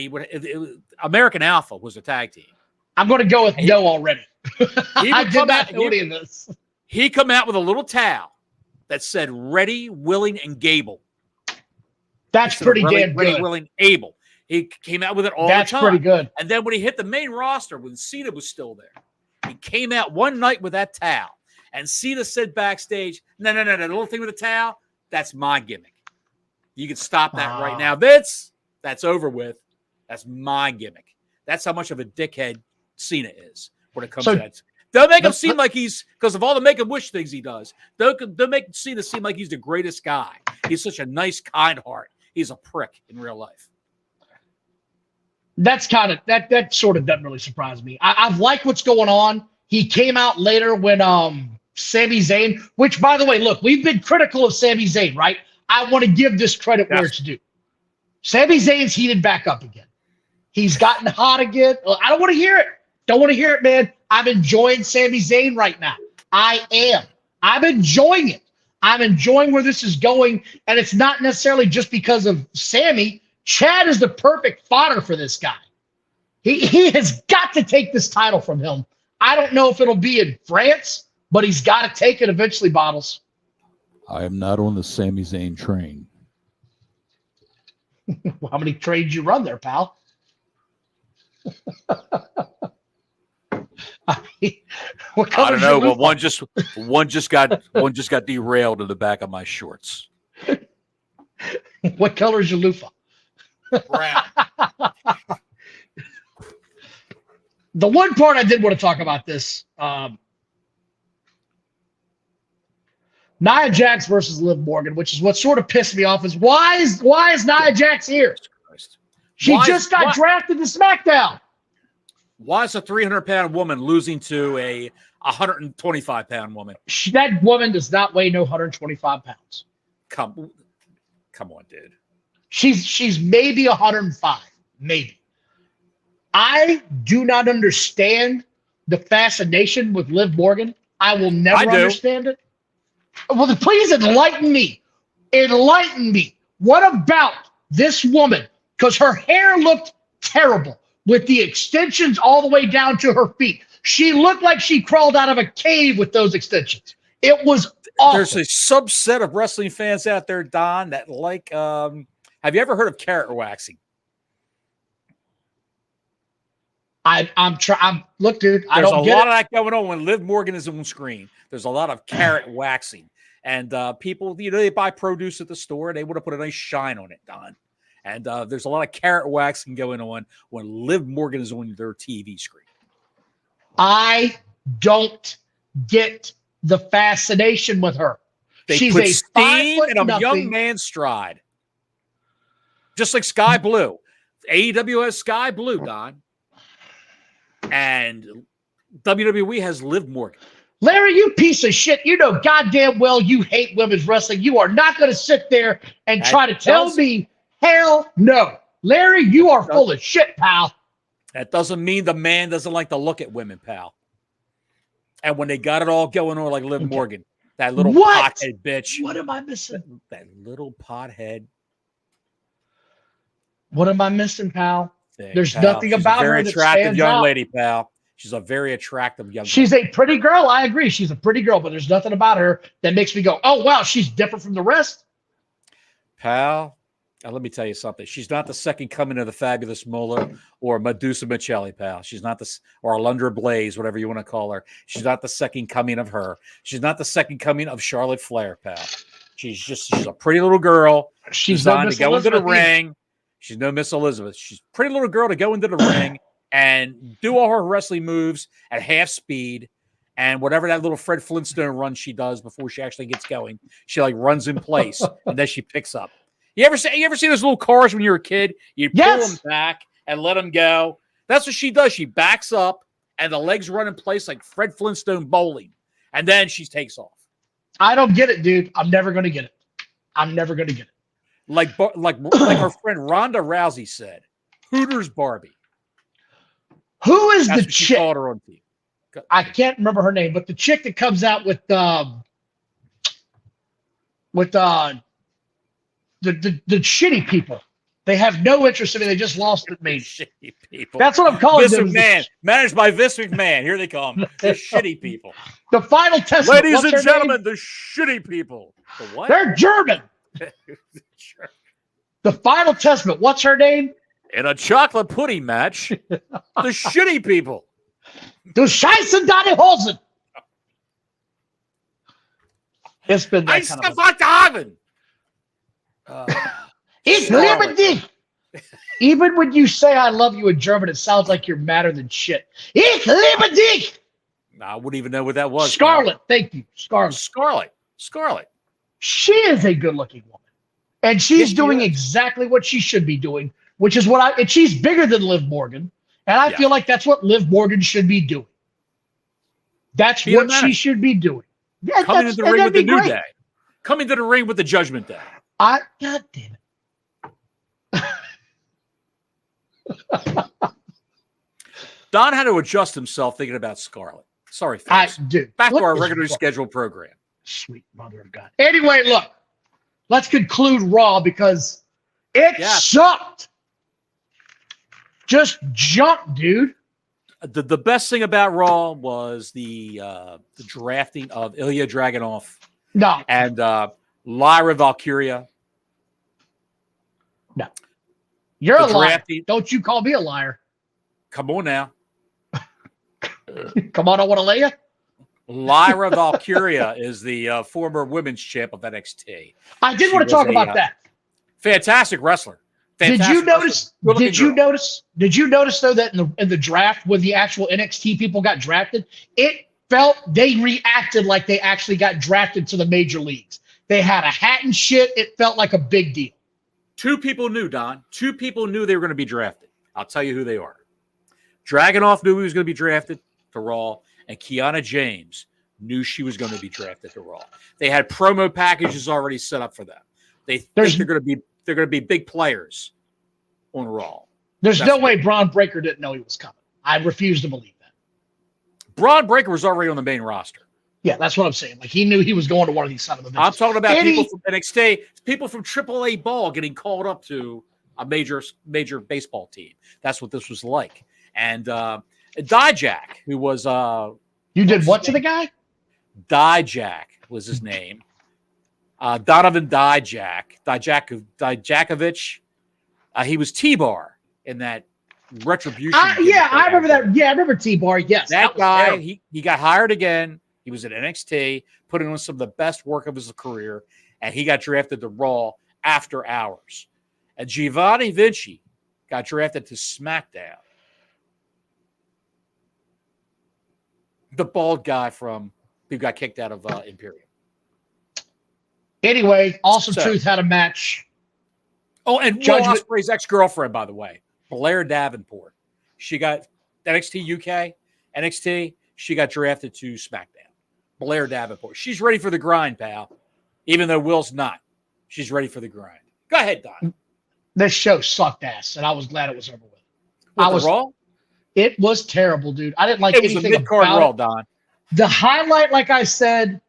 American Alpha was a tag team. I'm going to go with no already. I did not know any of this. He come out with a little towel that said "Ready, Willing, and Gable." That's pretty damn good. Ready, Willing, Able. He came out with it all the time. That's pretty good. And then when he hit the main roster, when Cena was still there, he came out one night with that towel, and Cena said backstage, "No, the little thing with the towel, that's my gimmick. You can stop that right now, Vince. That's over with. That's my gimmick." That's how much of a dickhead Cena is when it comes to that. Don't make him seem like he's, because of all the Make-A-Wish things he does, don't make Cena seem like he's the greatest guy. He's such a nice, kind heart. He's a prick in real life. That's kind of, that sort of doesn't really surprise me. I've liked what's going on. He came out later when Sami Zayn, which, by the way, look, we've been critical of Sami Zayn, right? I want to give this credit where it's due. Sami Zayn's heated back up again. He's gotten hot again. I don't want to hear it. Don't want to hear it, man. I'm enjoying Sami Zayn right now. I am. I'm enjoying it. I'm enjoying where this is going, and it's not necessarily just because of Sami. Chad is the perfect fodder for this guy. He has got to take this title from him. I don't know if it'll be in France, but he's got to take it eventually, Bottles. I am not on the Sami Zayn train. Well, how many trains you run there, pal? I don't know, but one just got derailed in the back of my shorts. What color is your loofah? Brown. The one part I did want to talk about this, Nia Jax versus Liv Morgan, which is what sort of pissed me off, is why is Nia Jax here? She just got drafted to SmackDown. Why is a 300-pound woman losing to a 125-pound woman? That woman does not weigh no 125 pounds. Come on, dude. She's maybe 105, maybe. I do not understand the fascination with Liv Morgan. I will never understand it. Well, then please enlighten me. Enlighten me. What about this woman? Because her hair looked terrible with the extensions all the way down to her feet. She looked like she crawled out of a cave with those extensions. It was awful. There's a subset of wrestling fans out there, Don, that like, have you ever heard of carrot waxing? Look, dude, I There's don't a get lot it. of that going on when Liv Morgan is on screen. There's a lot of carrot waxing. And people, they buy produce at the store. They want to put a nice shine on it, Don. And there's a lot of carrot waxing going on when Liv Morgan is on their TV screen. I don't get the fascination with her. She's put steam in a young man's stride. Just like Sky Blue. AEW has Sky Blue, Don. And WWE has Liv Morgan. Larry, you piece of shit. You know goddamn well you hate women's wrestling. You are not going to sit there and try to tell me, hell no. Larry, you are full of shit, pal. That doesn't mean the man doesn't like to look at women, pal. And when they got it all going on like Liv Morgan, that little pothead bitch. What am I missing? That little pothead. What am I missing, pal? There's nothing about her that stands out. Very attractive young lady, pal. She's a very attractive young lady. She's a pretty girl. I agree. She's a pretty girl, but there's nothing about her that makes me go, oh, wow, she's different from the rest. Pal, let me tell you something. She's not the second coming of the Fabulous Moolah or Medusa Michelli, pal. She's not or Alundra Blaze, whatever you want to call her. She's not the second coming of her. She's not the second coming of Charlotte Flair, pal. She's a pretty little girl. She's designed to go into the ring. She's no Miss Elizabeth. She's a pretty little girl to go into the ring and do all her wrestling moves at half speed, and whatever that little Fred Flintstone run she does before she actually gets going, she like runs in place and then she picks up. You ever see those little cars when you were a kid? You pull them back and let them go. That's what she does. She backs up and the legs run in place like Fred Flintstone bowling, and then she takes off. I don't get it, dude. I'm never going to get it. I'm never going to get it. Like our friend Ronda Rousey said, Hooters Barbie. Who is That's the what she chick? called her on TV. I can't remember her name, but the chick that comes out with the shitty people. They have no interest in me. They just lost at me. Shitty people. That's what I'm calling Vince them. McMahon, managed by Vince McMahon. Here they come. The shitty people. The Final Testament. Ladies and gentlemen, the shitty people. The what? They're German. The Final Testament. What's her name? In a chocolate pudding match, the shitty people. Du Scheißen deine Hosen. It's been that kind of Ich liebe dich. Even when you say I love you in German, it sounds like you're madder than shit. Ich liebe dich. I wouldn't even know what that was. Scarlett. Thank you. Scarlett. She is a good-looking woman. And she's doing exactly what she should be doing, which is and she's bigger than Liv Morgan. And I feel like that's what Liv Morgan should be doing. That's what she should be doing. Yeah, coming to the ring with the New Day. Coming to the ring with the Judgment Day. God damn it. Don had to adjust himself thinking about Scarlett. Sorry, folks. Back to our regularly scheduled program. Sweet mother of God. Anyway, look. Let's conclude Raw because it sucked. Just junk, dude. The best thing about Raw was the drafting of Ilya Dragunov and Lyra Valkyria. No. You're a liar. Don't you call me a liar. Come on now. Come on, I want to lay you. Lyra Valkyria is the former women's champ of NXT. I did want to talk about that. Fantastic wrestler. Did you notice though that in the draft when the actual NXT people got drafted, it felt they reacted like they actually got drafted to the major leagues. They had a hat and shit. It felt like a big deal. Two people knew, Don. Two people knew they were going to be drafted. I'll tell you who they are. Dragunov knew he was going to be drafted to Raw, and Kiana James knew she was going to be drafted to Raw. They had promo packages already set up for them. They think they're going to be big players on Raw. That's no way Braun Breaker didn't know he was coming. I refuse to believe that. Braun Breaker was already on the main roster. Yeah, that's what I'm saying. Like, he knew he was going to one of these son of a bitches. I'm talking about people from NXT, people from AAA ball getting called up to a major baseball team. That's what this was like. And Dijak, who was you did what to the guy? Dijak was his name. Donovan Dijakovic. He was T-Bar in that Retribution. I remember that. Yeah, I remember T-Bar. Yes, that guy. He got hired again. He was at NXT, putting on some of the best work of his career, and he got drafted to Raw after hours. And Giovanni Vinci got drafted to SmackDown. The bald guy who got kicked out of Imperium. Anyway, Awesome Truth had a match. Oh, and Will Ospreay's ex-girlfriend, by the way, Blair Davenport. She got NXT UK, NXT. She got drafted to SmackDown. Blair Davenport. She's ready for the grind, pal. Even though Will's not. She's ready for the grind. Go ahead, Don. This show sucked ass, and I was glad it was over with. Raw? It was terrible, dude. I didn't like anything about it. It was a mid-card Raw, Don. The highlight, like I said,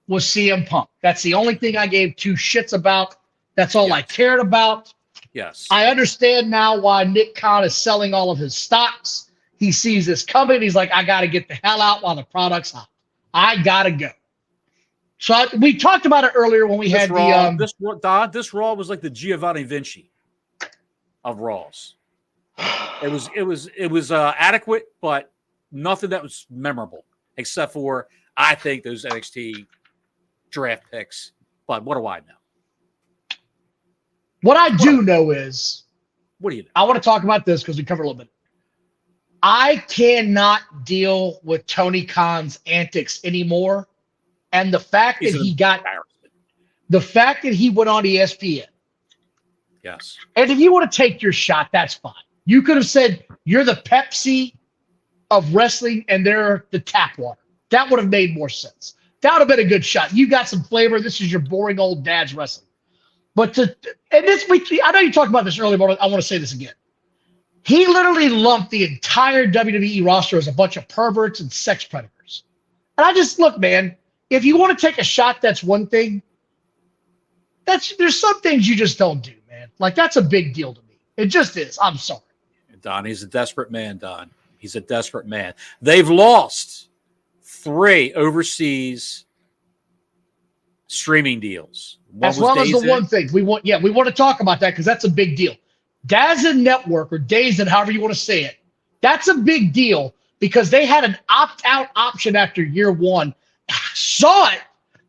was CM Punk. That's the only thing I gave two shits about. That's all I cared about. Yes. I understand now why Nick Khan is selling all of his stocks. He sees this coming. He's like, I got to get the hell out while the product's hot. I got to go. So we talked about it earlier when we had this Raw was like the Giovanni Vinci of Raws. It was adequate, but nothing that was memorable, except for I think those NXT draft picks. But what do I know? What I do know is, what do you know? I want to talk about this because we covered a little bit. I cannot deal with Tony Khan's antics anymore, and the fact that he went on ESPN. Yes. And if you want to take your shot, that's fine. You could have said you're the Pepsi of wrestling and they're the tap water. That would have made more sense. That would have been a good shot. You got some flavor. This is your boring old dad's wrestling. But I know you talked about this earlier, but I want to say this again. He literally lumped the entire WWE roster as a bunch of perverts and sex predators. And I just look, man, if you want to take a shot, that's one thing. There's some things you just don't do, man. Like, that's a big deal to me. It just is. I'm sorry. Don, he's a desperate man, Don. He's a desperate man. They've lost 3 overseas streaming deals. As well as the one thing we want to talk about that because that's a big deal. DAZN Network or DAZN, however you want to say it, that's a big deal because they had an opt-out option after year 1, saw it,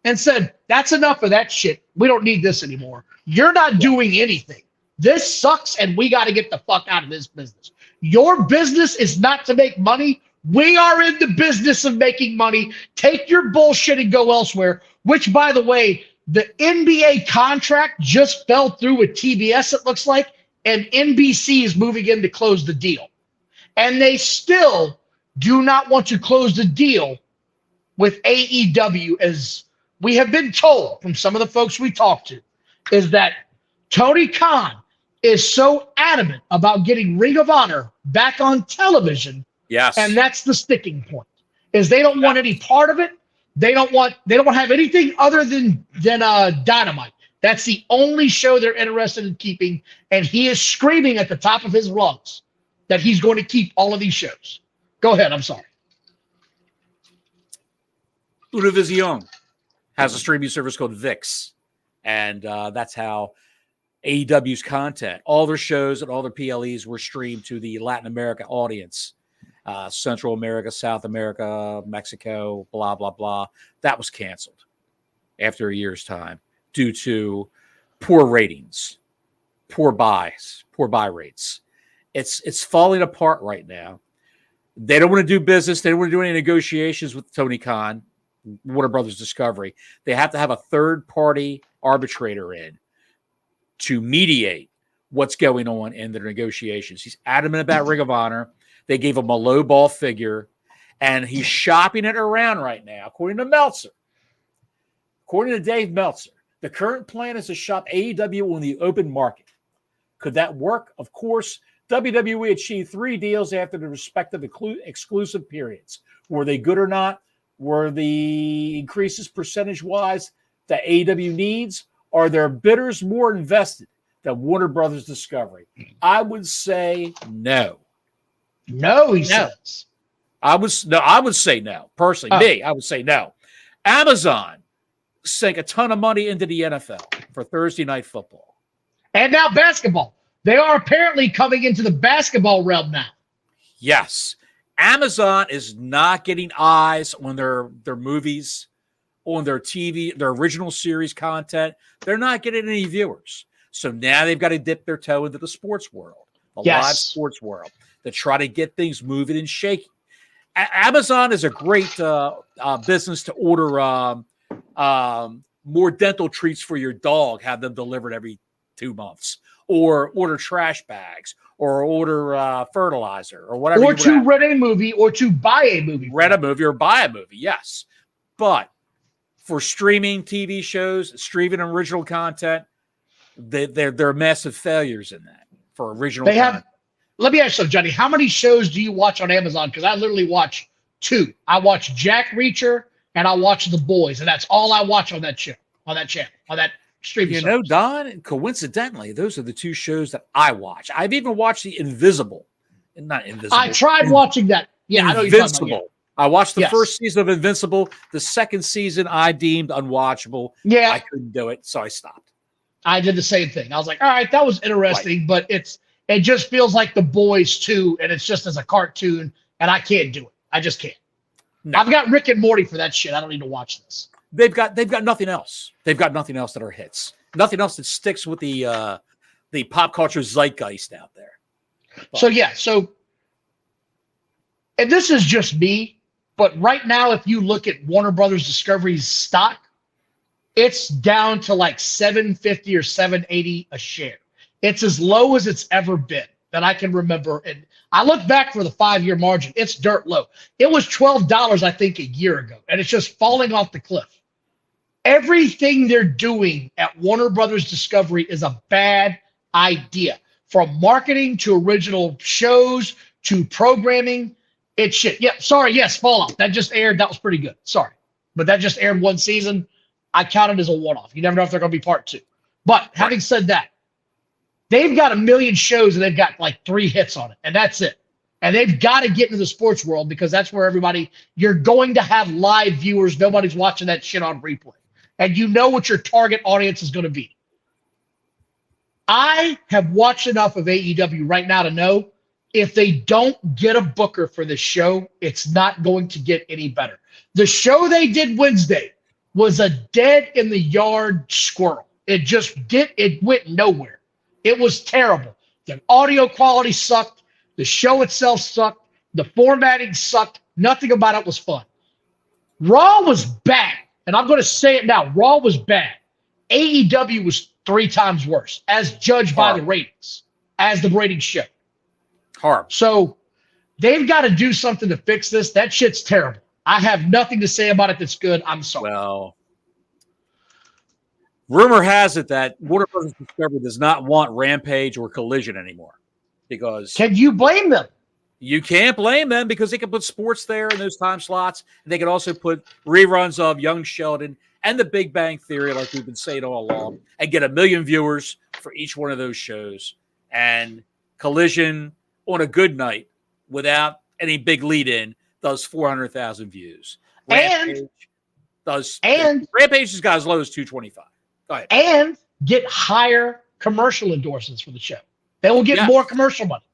and said, that's enough of that shit. We don't need this anymore. You're not doing anything. This sucks, and we got to get the fuck out of this business. Your business is not to make money. We are in the business of making money. Take your bullshit and go elsewhere, which, by the way, the NBA contract just fell through with TBS, it looks like, and NBC is moving in to close the deal. And they still do not want to close the deal with AEW, as we have been told from some of the folks we talked to, is that Tony Khan is so adamant about getting Ring of Honor back on television. Yes. And that's the sticking point, is they don't want any part of it. They don't want to have anything other than Dynamite. That's the only show they're interested in keeping. And he is screaming at the top of his lungs that he's going to keep all of these shows. Go ahead. I'm sorry. Univision has a streaming service called VIX. And that's how AEW's content, all their shows and all their PLEs were streamed to the Latin America audience. Central America, South America, Mexico, blah, blah, blah. That was canceled after a year's time due to poor ratings, poor buy rates. It's falling apart right now. They don't want to do business. They don't want to do any negotiations with Tony Khan, Warner Brothers Discovery. They have to have a third-party arbitrator in to mediate what's going on in their negotiations. He's adamant about Ring of Honor. They gave him a low ball figure, and he's shopping it around right now, according to Meltzer. According to Dave Meltzer, the current plan is to shop AEW on the open market. Could that work? Of course, WWE achieved 3 deals after the respective exclusive periods. Were they good or not? Were the increases percentage-wise that AEW needs? Are their bidders more invested than Warner Brothers Discovery? I would say no. No, he says. I would say no. Personally, I would say no. Amazon sank a ton of money into the NFL for Thursday Night Football. And now basketball. They are apparently coming into the basketball realm now. Yes. Amazon is not getting eyes on their movies, on their TV, their original series content. They're not getting any viewers. So now they've got to dip their toe into the sports world, the live sports world, to try to get things moving and shaking. Amazon is a great business to order more dental treats for your dog, have them delivered every 2 months, or order trash bags, or order fertilizer, or whatever. Or to rent a movie, or to buy a movie. Rent a movie or buy a movie, yes. But for streaming TV shows, streaming original content, they're massive failures in that for original content. Let me ask you something, Johnny. How many shows do you watch on Amazon? Because I literally watch 2. I watch Jack Reacher and I watch The Boys, and that's all I watch on that show, on that channel, on that streaming service. You know, Don, coincidentally, those are the 2 shows that I watch. I've even watched the Invisible. Not Invisible. I tried watching that. Yeah, Invincible. I know you're talking about, I watched the first season of Invincible. The second season I deemed unwatchable. Yeah. I couldn't do it, so I stopped. I did the same thing. I was like, all right, that was interesting, but it just feels like The Boys too, and it's just as a cartoon, and I can't do it. I just can't. No. I've got Rick and Morty for that shit. I don't need to watch this. They've got nothing else. They've got nothing else that are hits. Nothing else that sticks with the pop culture zeitgeist out there. But. And this is just me, but right now, if you look at Warner Brothers Discovery's stock, it's down to like $7.50 or $7.80 a share. It's as low as it's ever been that I can remember. And I look back for the 5-year margin. It's dirt low. It was $12, I think, a year ago, and it's just falling off the cliff. Everything they're doing at Warner Brothers Discovery is a bad idea. From marketing to original shows to programming, it's shit. Yeah, sorry, yes, Fallout. That just aired. That was pretty good. Sorry. But that just aired 1 season. I count it as a one-off. You never know if they're going to be part 2. But having said that, they've got 1 million shows and they've got like 3 hits on it, and that's it. And they've got to get into the sports world because that's where you're going to have live viewers. Nobody's watching that shit on replay. And you know what your target audience is going to be. I have watched enough of AEW right now to know if they don't get a booker for this show, it's not going to get any better. The show they did Wednesday was a dead-in-the-yard squirrel. It went nowhere. It was terrible. The audio quality sucked. The show itself sucked. The formatting sucked. Nothing about it was fun. Raw was bad. And I'm going to say it now. Raw was bad. AEW was 3 times worse, as judged by the ratings, as the ratings show. Horrible. So they've got to do something to fix this. That shit's terrible. I have nothing to say about it that's good. I'm sorry. Well, rumor has it that Warner Bros. Discovery does not want Rampage or Collision anymore. Because can you blame them? You can't blame them because they can put sports there in those time slots. And they can also put reruns of Young Sheldon and The Big Bang Theory, like we've been saying all along, and get 1 million viewers for each one of those shows. And Collision, on a good night, without any big lead-in, does 400,000 views. Rampage has got as low as 225. Go ahead. And get higher commercial endorsements for the show. They will get more commercial money.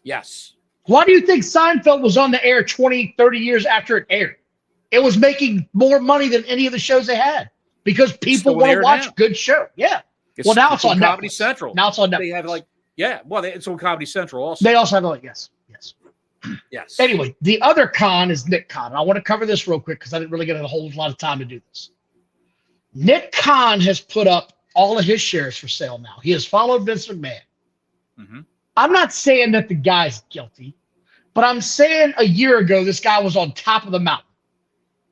Yes. Why do you think Seinfeld was on the air 20, 30 years after it aired? It was making more money than any of the shows they had because people want to watch a good show. Yeah. Well, now it's on Comedy Netflix. Central. Now it's on Netflix. They have it's on Comedy Central also. They also have yes. Yes. Anyway, the other con is Nick Khan. And I want to cover this real quick because I didn't really get a whole lot of time to do this. Nick Khan has put up all of his shares for sale now. He has followed Vince McMahon. Mm-hmm. I'm not saying that the guy's guilty, but I'm saying a year ago, this guy was on top of the mountain.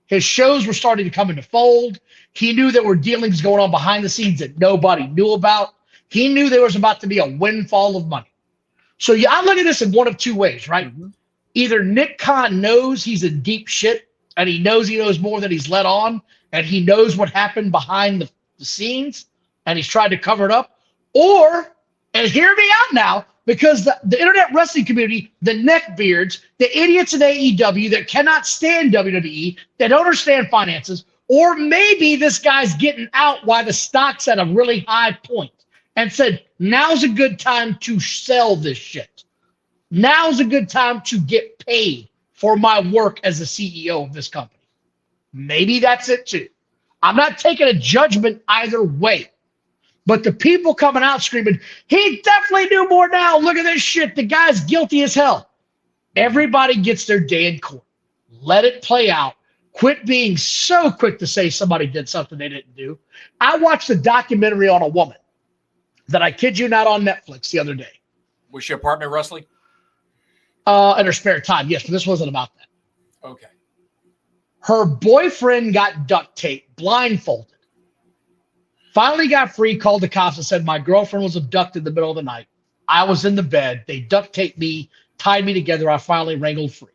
His shows were starting to come into fold. He knew there were dealings going on behind the scenes that nobody knew about. He knew there was about to be a windfall of money. So yeah, I look at this in one of 2 ways, right? Mm-hmm. Either Nick Khan knows he's in deep shit and he knows more than he's let on, and he knows what happened behind the scenes and he's tried to cover it up, or, and hear me out now, because the internet wrestling community, the neckbeards, the idiots in AEW that cannot stand WWE, that don't understand finances, or maybe this guy's getting out while the stock's at a really high point and said, now's a good time to sell this shit. Now's a good time to get paid for my work as the CEO of this company. Maybe that's it too. I'm not taking a judgment either way. But the people coming out screaming, he definitely knew more now. Look at this shit. The guy's guilty as hell. Everybody gets their day in court. Let it play out. Quit being so quick to say somebody did something they didn't do. I watched a documentary on a woman that I kid you not on Netflix the other day. Was she a partner wrestling? In her spare time, yes, but this wasn't about that. Okay. Her boyfriend got duct taped, blindfolded. Finally got free, called the cops and said, my girlfriend was abducted in the middle of the night. I was in the bed. They duct taped me, tied me together. I finally wrangled free.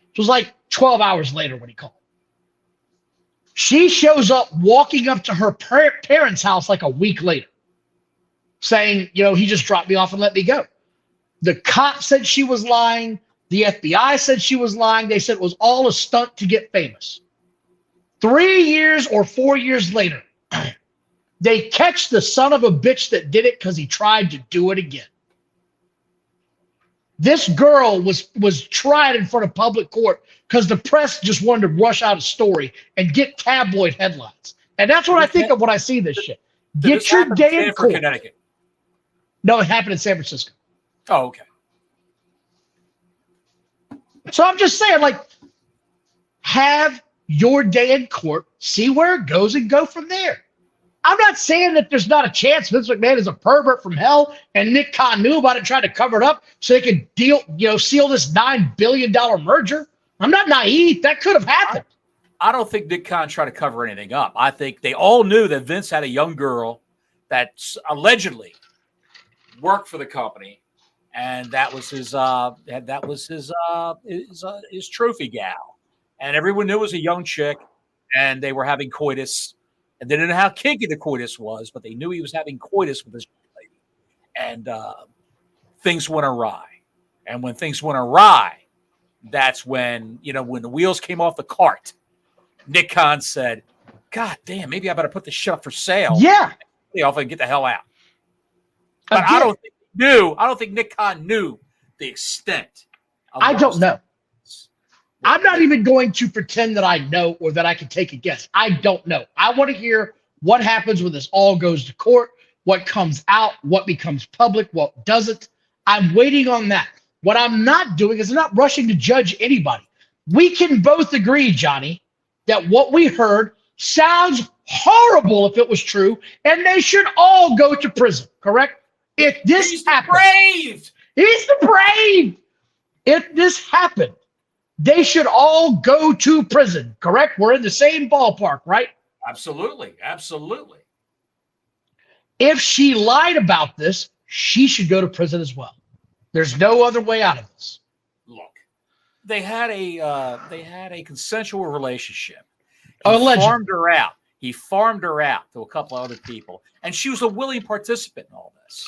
It was like 12 hours later when he called. She shows up walking up to her parents' house like a week later saying, he just dropped me off and let me go. The cop said she was lying. The FBI said she was lying. They said it was all a stunt to get famous. 3 years or 4 years later, they catch the son of a bitch that did it because he tried to do it again. This girl was tried in front of public court because the press just wanted to rush out a story and get tabloid headlines. And that's what I think of when I see this shit. Get your day in court. Connecticut? No, it happened in San Francisco. Oh, okay. So I'm just saying, have your day in court, see where it goes, and go from there. I'm not saying that there's not a chance Vince McMahon is a pervert from hell and Nick Khan knew about it, tried to cover it up so they could seal this $9 billion merger. I'm not naive. That could have happened. I don't think Nick Khan tried to cover anything up. I think they all knew that Vince had a young girl that allegedly worked for the company, and that was his trophy gal. And everyone knew it was a young chick, and they were having coitus. And they didn't know how kinky the coitus was, but they knew he was having coitus with this lady. And things went awry. And when things went awry, that's when, when the wheels came off the cart, Nick Khan said, God damn, maybe I better put this shit up for sale. Yeah. Off and get the hell out. But I don't think Nick Khan knew the extent of I don't know. I'm not even going to pretend that I know or that I can take a guess. I don't know. I want to hear what happens when this all goes to court, what comes out, what becomes public, what doesn't. I'm waiting on that. What I'm not doing is I'm not rushing to judge anybody. We can both agree, Johnny, that what we heard sounds horrible if it was true, and they should all go to prison, correct? If this happened, he's the brave. If this happened, they should all go to prison, correct? We're in the same ballpark, right? Absolutely. Absolutely. If she lied about this, she should go to prison as well. There's no other way out of this. Look, they had a consensual relationship. He farmed her out to a couple of other people, and she was a willing participant in all this.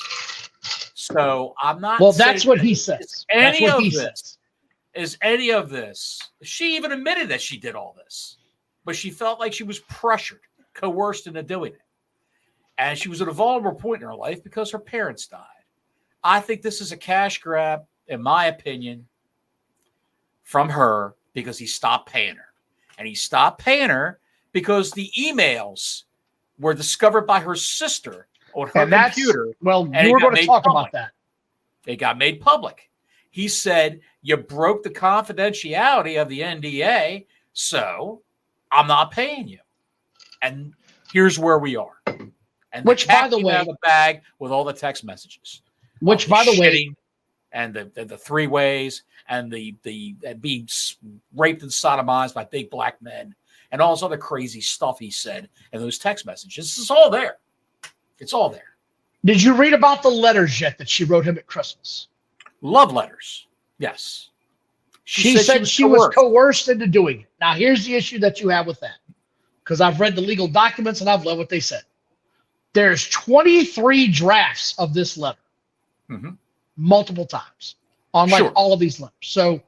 So I'm not. Well, that's what he says. Is any of this? She even admitted that she did all this, but she felt like she was pressured, coerced into doing it, and she was at a vulnerable point in her life because her parents died. I think this is a cash grab, in my opinion, from her because he stopped paying her, and he stopped paying her because the emails were discovered by her sister on her computer. Well, you were going to talk about that. It got made public. He said, you broke the confidentiality of the NDA, so I'm not paying you. And here's where we are. And which, by the way, out of the bag with all the text messages. Which, by the way, and the three ways and the being raped and sodomized by big black men and all this other crazy stuff he said in those text messages. It's all there. It's all there. Did you read about the letters yet that she wrote him at Christmas? Love letters. Yes. She said she was coerced into doing it. Now, here's the issue that you have with that. Because I've read the legal documents and I've read what they said. There's 23 drafts of this letter. Mm-hmm. Multiple times on all of these letters. So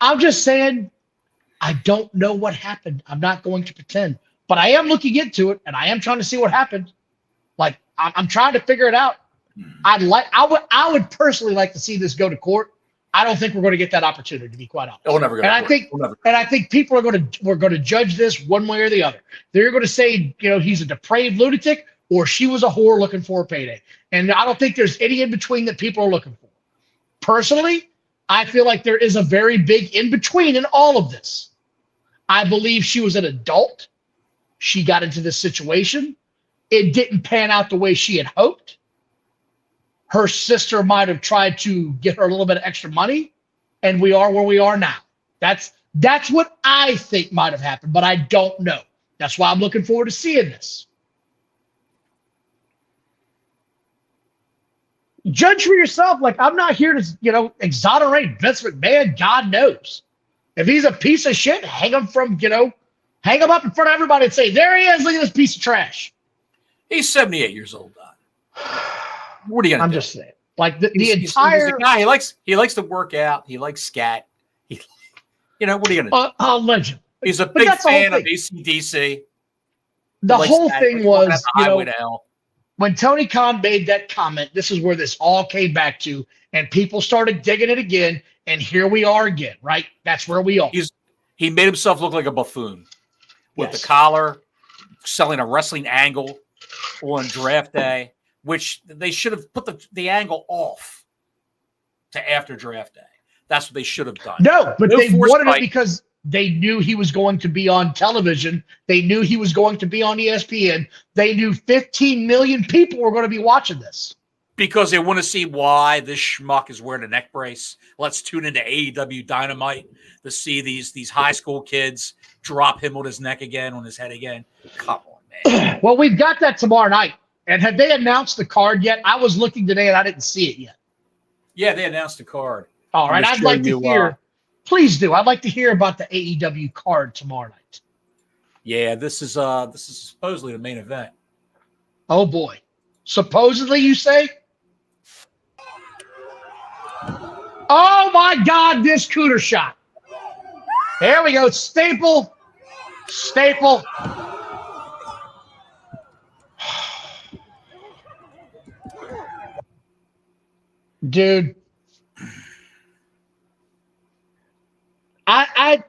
I'm just saying, I don't know what happened. I'm not going to pretend, but I am looking into it and I am trying to see what happened. Like I'm trying to figure it out. I would personally like to see this go to court. I don't think we're going to get that opportunity, to be quite honest. We'll never go to court. I think people we're going to judge this one way or the other. They're going to say, he's a depraved lunatic or she was a whore looking for a payday. And I don't think there's any in between that people are looking for. Personally, I feel like there is a very big in between in all of this. I believe she was an adult. She got into this situation. It didn't pan out the way she had hoped. Her sister might have tried to get her a little bit of extra money, and we are where we are now. That's what I think might have happened, but I don't know. That's why I'm looking forward to seeing this. Judge for yourself. Like, I'm not here to, exonerate Vince McMahon. God knows. If he's a piece of shit, hang him up in front of everybody and say, there he is. Look at this piece of trash. He's 78 years old, Don. What are you going to do? I'm just saying. Like the entire he's a guy, he likes to work out. He likes scat. What are you going to do? A legend. He's a big fan of AC/DC. The whole thing was, hell. When Tony Khan made that comment, this is where this all came back to, and people started digging it again, and here we are again, right? That's where we are. He made himself look like a buffoon with the collar, selling a wrestling angle on draft day, which they should have put the angle off to after draft day. That's what they should have done. No, but they wanted it because they knew he was going to be on television. They knew he was going to be on ESPN. They knew 15 million people were going to be watching this. Because they want to see why this schmuck is wearing a neck brace. Let's tune into AEW Dynamite to see these high school kids drop him on his neck again, on his head again. Come on, man. Well, we've got that tomorrow night. And have they announced the card yet? I was looking today and I didn't see it yet. Yeah, they announced the card. All right, I'd like to hear. Please do. I'd like to hear about the AEW card tomorrow night. Yeah, this is supposedly the main event. Oh boy. Supposedly, you say? Oh my God, this cooter shot. There we go. Staple. Dude. I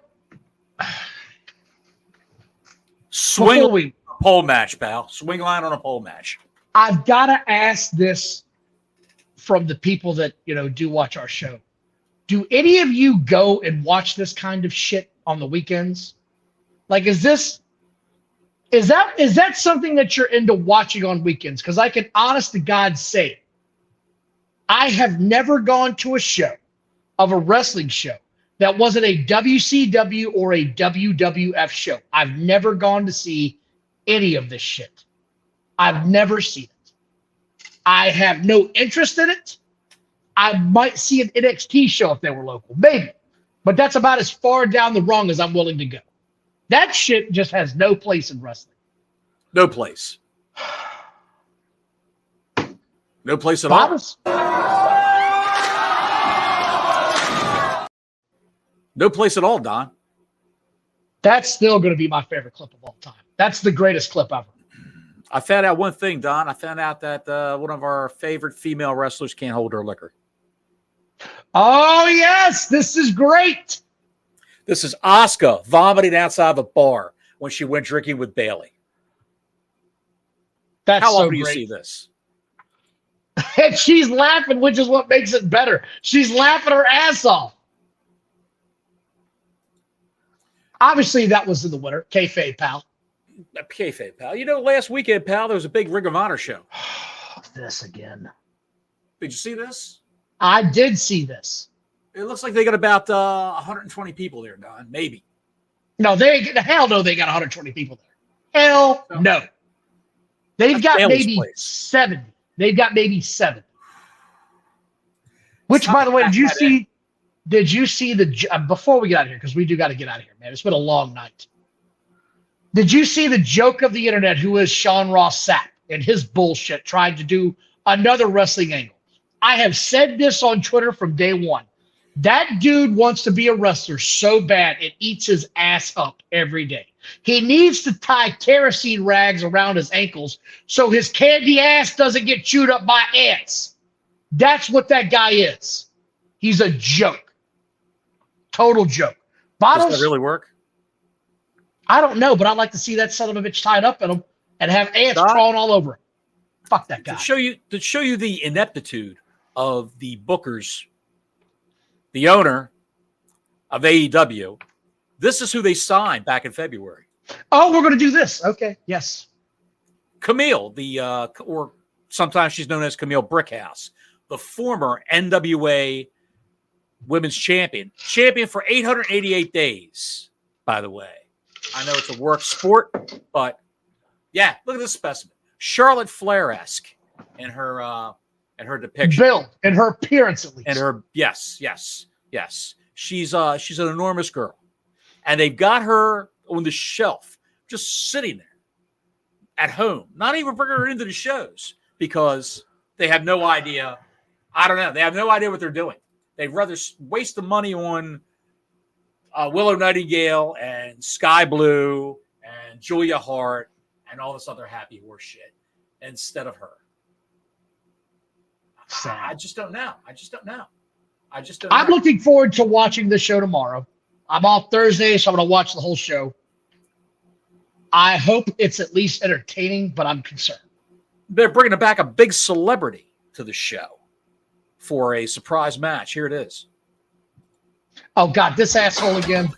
swing pole match, pal. Swing line on a pole match. I've got to ask this from the people that do watch our show. Do any of you go and watch this kind of shit on the weekends? Like, is that something that you're into watching on weekends? Because I can honest to God say, I have never gone to a show of a wrestling show that wasn't a WCW or a WWF show. I've never gone to see any of this shit. I've never seen it. I have no interest in it. I might see an NXT show if they were local, maybe. But that's about as far down the rung as I'm willing to go. That shit just has no place in wrestling. No place. No place at Bottles? all. No place at all, Don. That's still going to be my favorite clip of all time. That's the greatest clip ever. I found out one thing, Don. I found out that one of our favorite female wrestlers can't hold her liquor. Oh, yes. This is great. This is Asuka vomiting outside of a bar when she went drinking with Bailey. That's How so often do you great. see this? And she's laughing, which is what makes it better. She's laughing her ass off. Obviously, that was in the winter. Kayfabe, pal. Kayfabe, pal. You know, last weekend, pal, there was a big Ring of Honor show. This again. Did you see this? I did see this. It looks like they got about 120 people there, Don. Maybe. No, hell no, they got 120 people there. Hell no. They've got Bailey's maybe place. 70. They've got maybe 70. Which, by the way, did you see the before we get out of here, because we do got to get out of here, man. It's been a long night. Did you see the joke of the internet, who is Sean Ross Sapp and his bullshit trying to do another wrestling angle? I have said this on Twitter from day one. That dude wants to be a wrestler so bad it eats his ass up every day. He needs to tie kerosene rags around his ankles so his candy ass doesn't get chewed up by ants. That's what that guy is. He's a joke. Total joke. Bottles, Does that really work? I don't know, but I'd like to see that son of a bitch tied up in him and have ants Don, crawling all over him. Fuck that guy. To show you the ineptitude of the bookers, the owner of AEW, this is who they signed back in February. Oh, we're going to do this. Okay. Yes. Camille, or sometimes she's known as Camille Brickhouse, the former NWA Women's Champion for 888 days, by the way. I know it's a work sport, but yeah, look at this specimen. Charlotte Flair-esque in her depiction. Build and her appearance, at least. And her, yes. She's an enormous girl. And they've got her on the shelf, just sitting there at home, not even bringing her into the shows because they have no idea. I don't know. They have no idea what they're doing. They'd rather waste the money on Willow Nightingale and Sky Blue and Julia Hart and all this other happy horse shit instead of her. I just don't know. I'm looking forward to watching the show tomorrow. I'm off Thursday, so I'm going to watch the whole show. I hope it's at least entertaining, but I'm concerned. They're bringing back a big celebrity to the show for a surprise match. Here it is. Oh, God, this asshole again.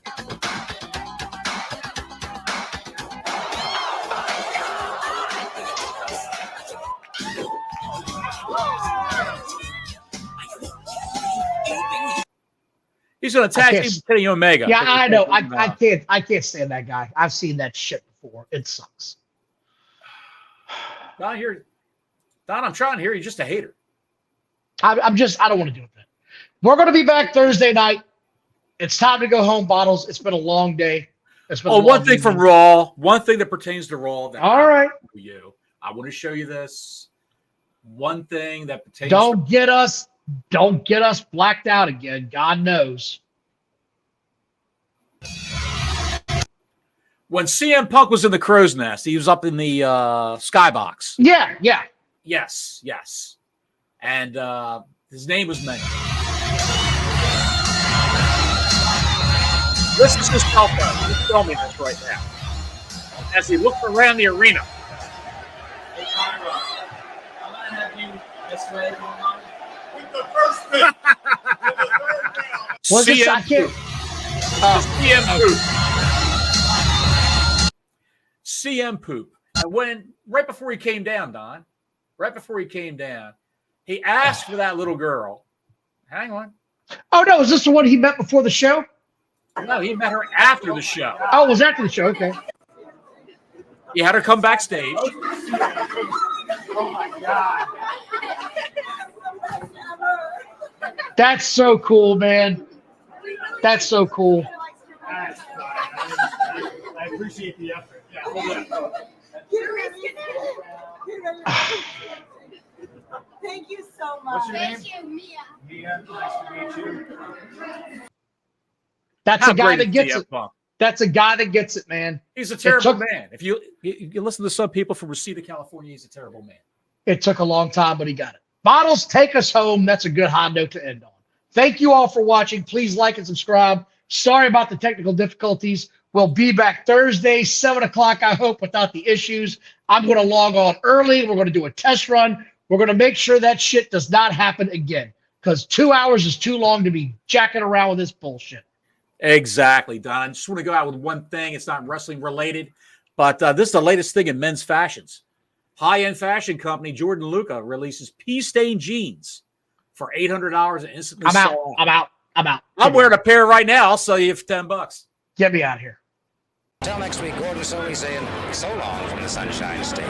He's going to tag team Kenny Omega. Yeah, I know. I can't stand that guy. I've seen that shit before. It sucks. Don, I'm trying to hear you. Just a hater. I don't want to do it then. We're going to be back Thursday night. It's time to go home, Bottles. It's been a long day. One thing from Raw. One thing that pertains to Raw. All right. I want to show you this. One thing that pertains. Don't get us blacked out again. God knows. When CM Punk was in the crow's nest, he was up in the skybox. Yeah. Yes. And his name was mentioned. This is his cell phone. He's filming this right now. As he looks around the arena. Hey, Conrad, I'm going to have you this way going on. With the first pick in the third round. Was it? I can't. CM Poop. And right before he came down, Don, he asked for that little girl. Hang on. Oh, no. Is this the one he met before the show? No, he met her after the show. Oh, it was after the show. Okay. He had her come backstage. Oh my God. That's so cool, man. That's so cool. That's fine. I appreciate the effort. Yeah, hold on. Thank you so much. What's your name? Thank you, Mia. Mia, nice to meet you. That's How a guy great that is gets CM it. Punk? That's a guy that gets it, man. He's a terrible took- man. If you listen to some people from Reseda, California, he's a terrible man. It took a long time, but he got it. Bottles, take us home. That's a good high note to end on. Thank you all for watching. Please like and subscribe. Sorry about the technical difficulties. We'll be back Thursday, 7 o'clock, I hope, without the issues. I'm going to log on early. We're going to do a test run. We're going to make sure that shit does not happen again, because 2 hours is too long to be jacking around with this bullshit. Exactly, Don. I just want to go out with one thing. It's not wrestling related, but this is the latest thing in men's fashions. High-end fashion company Jordan Luca releases pea-stained jeans for $800 and instantly I'm out. sell I'm out. I'm out. I'm wearing a pair right now. I'll sell you for $10. Get me out of here. Till next week, Gordon Soley saying so long from the Sunshine State.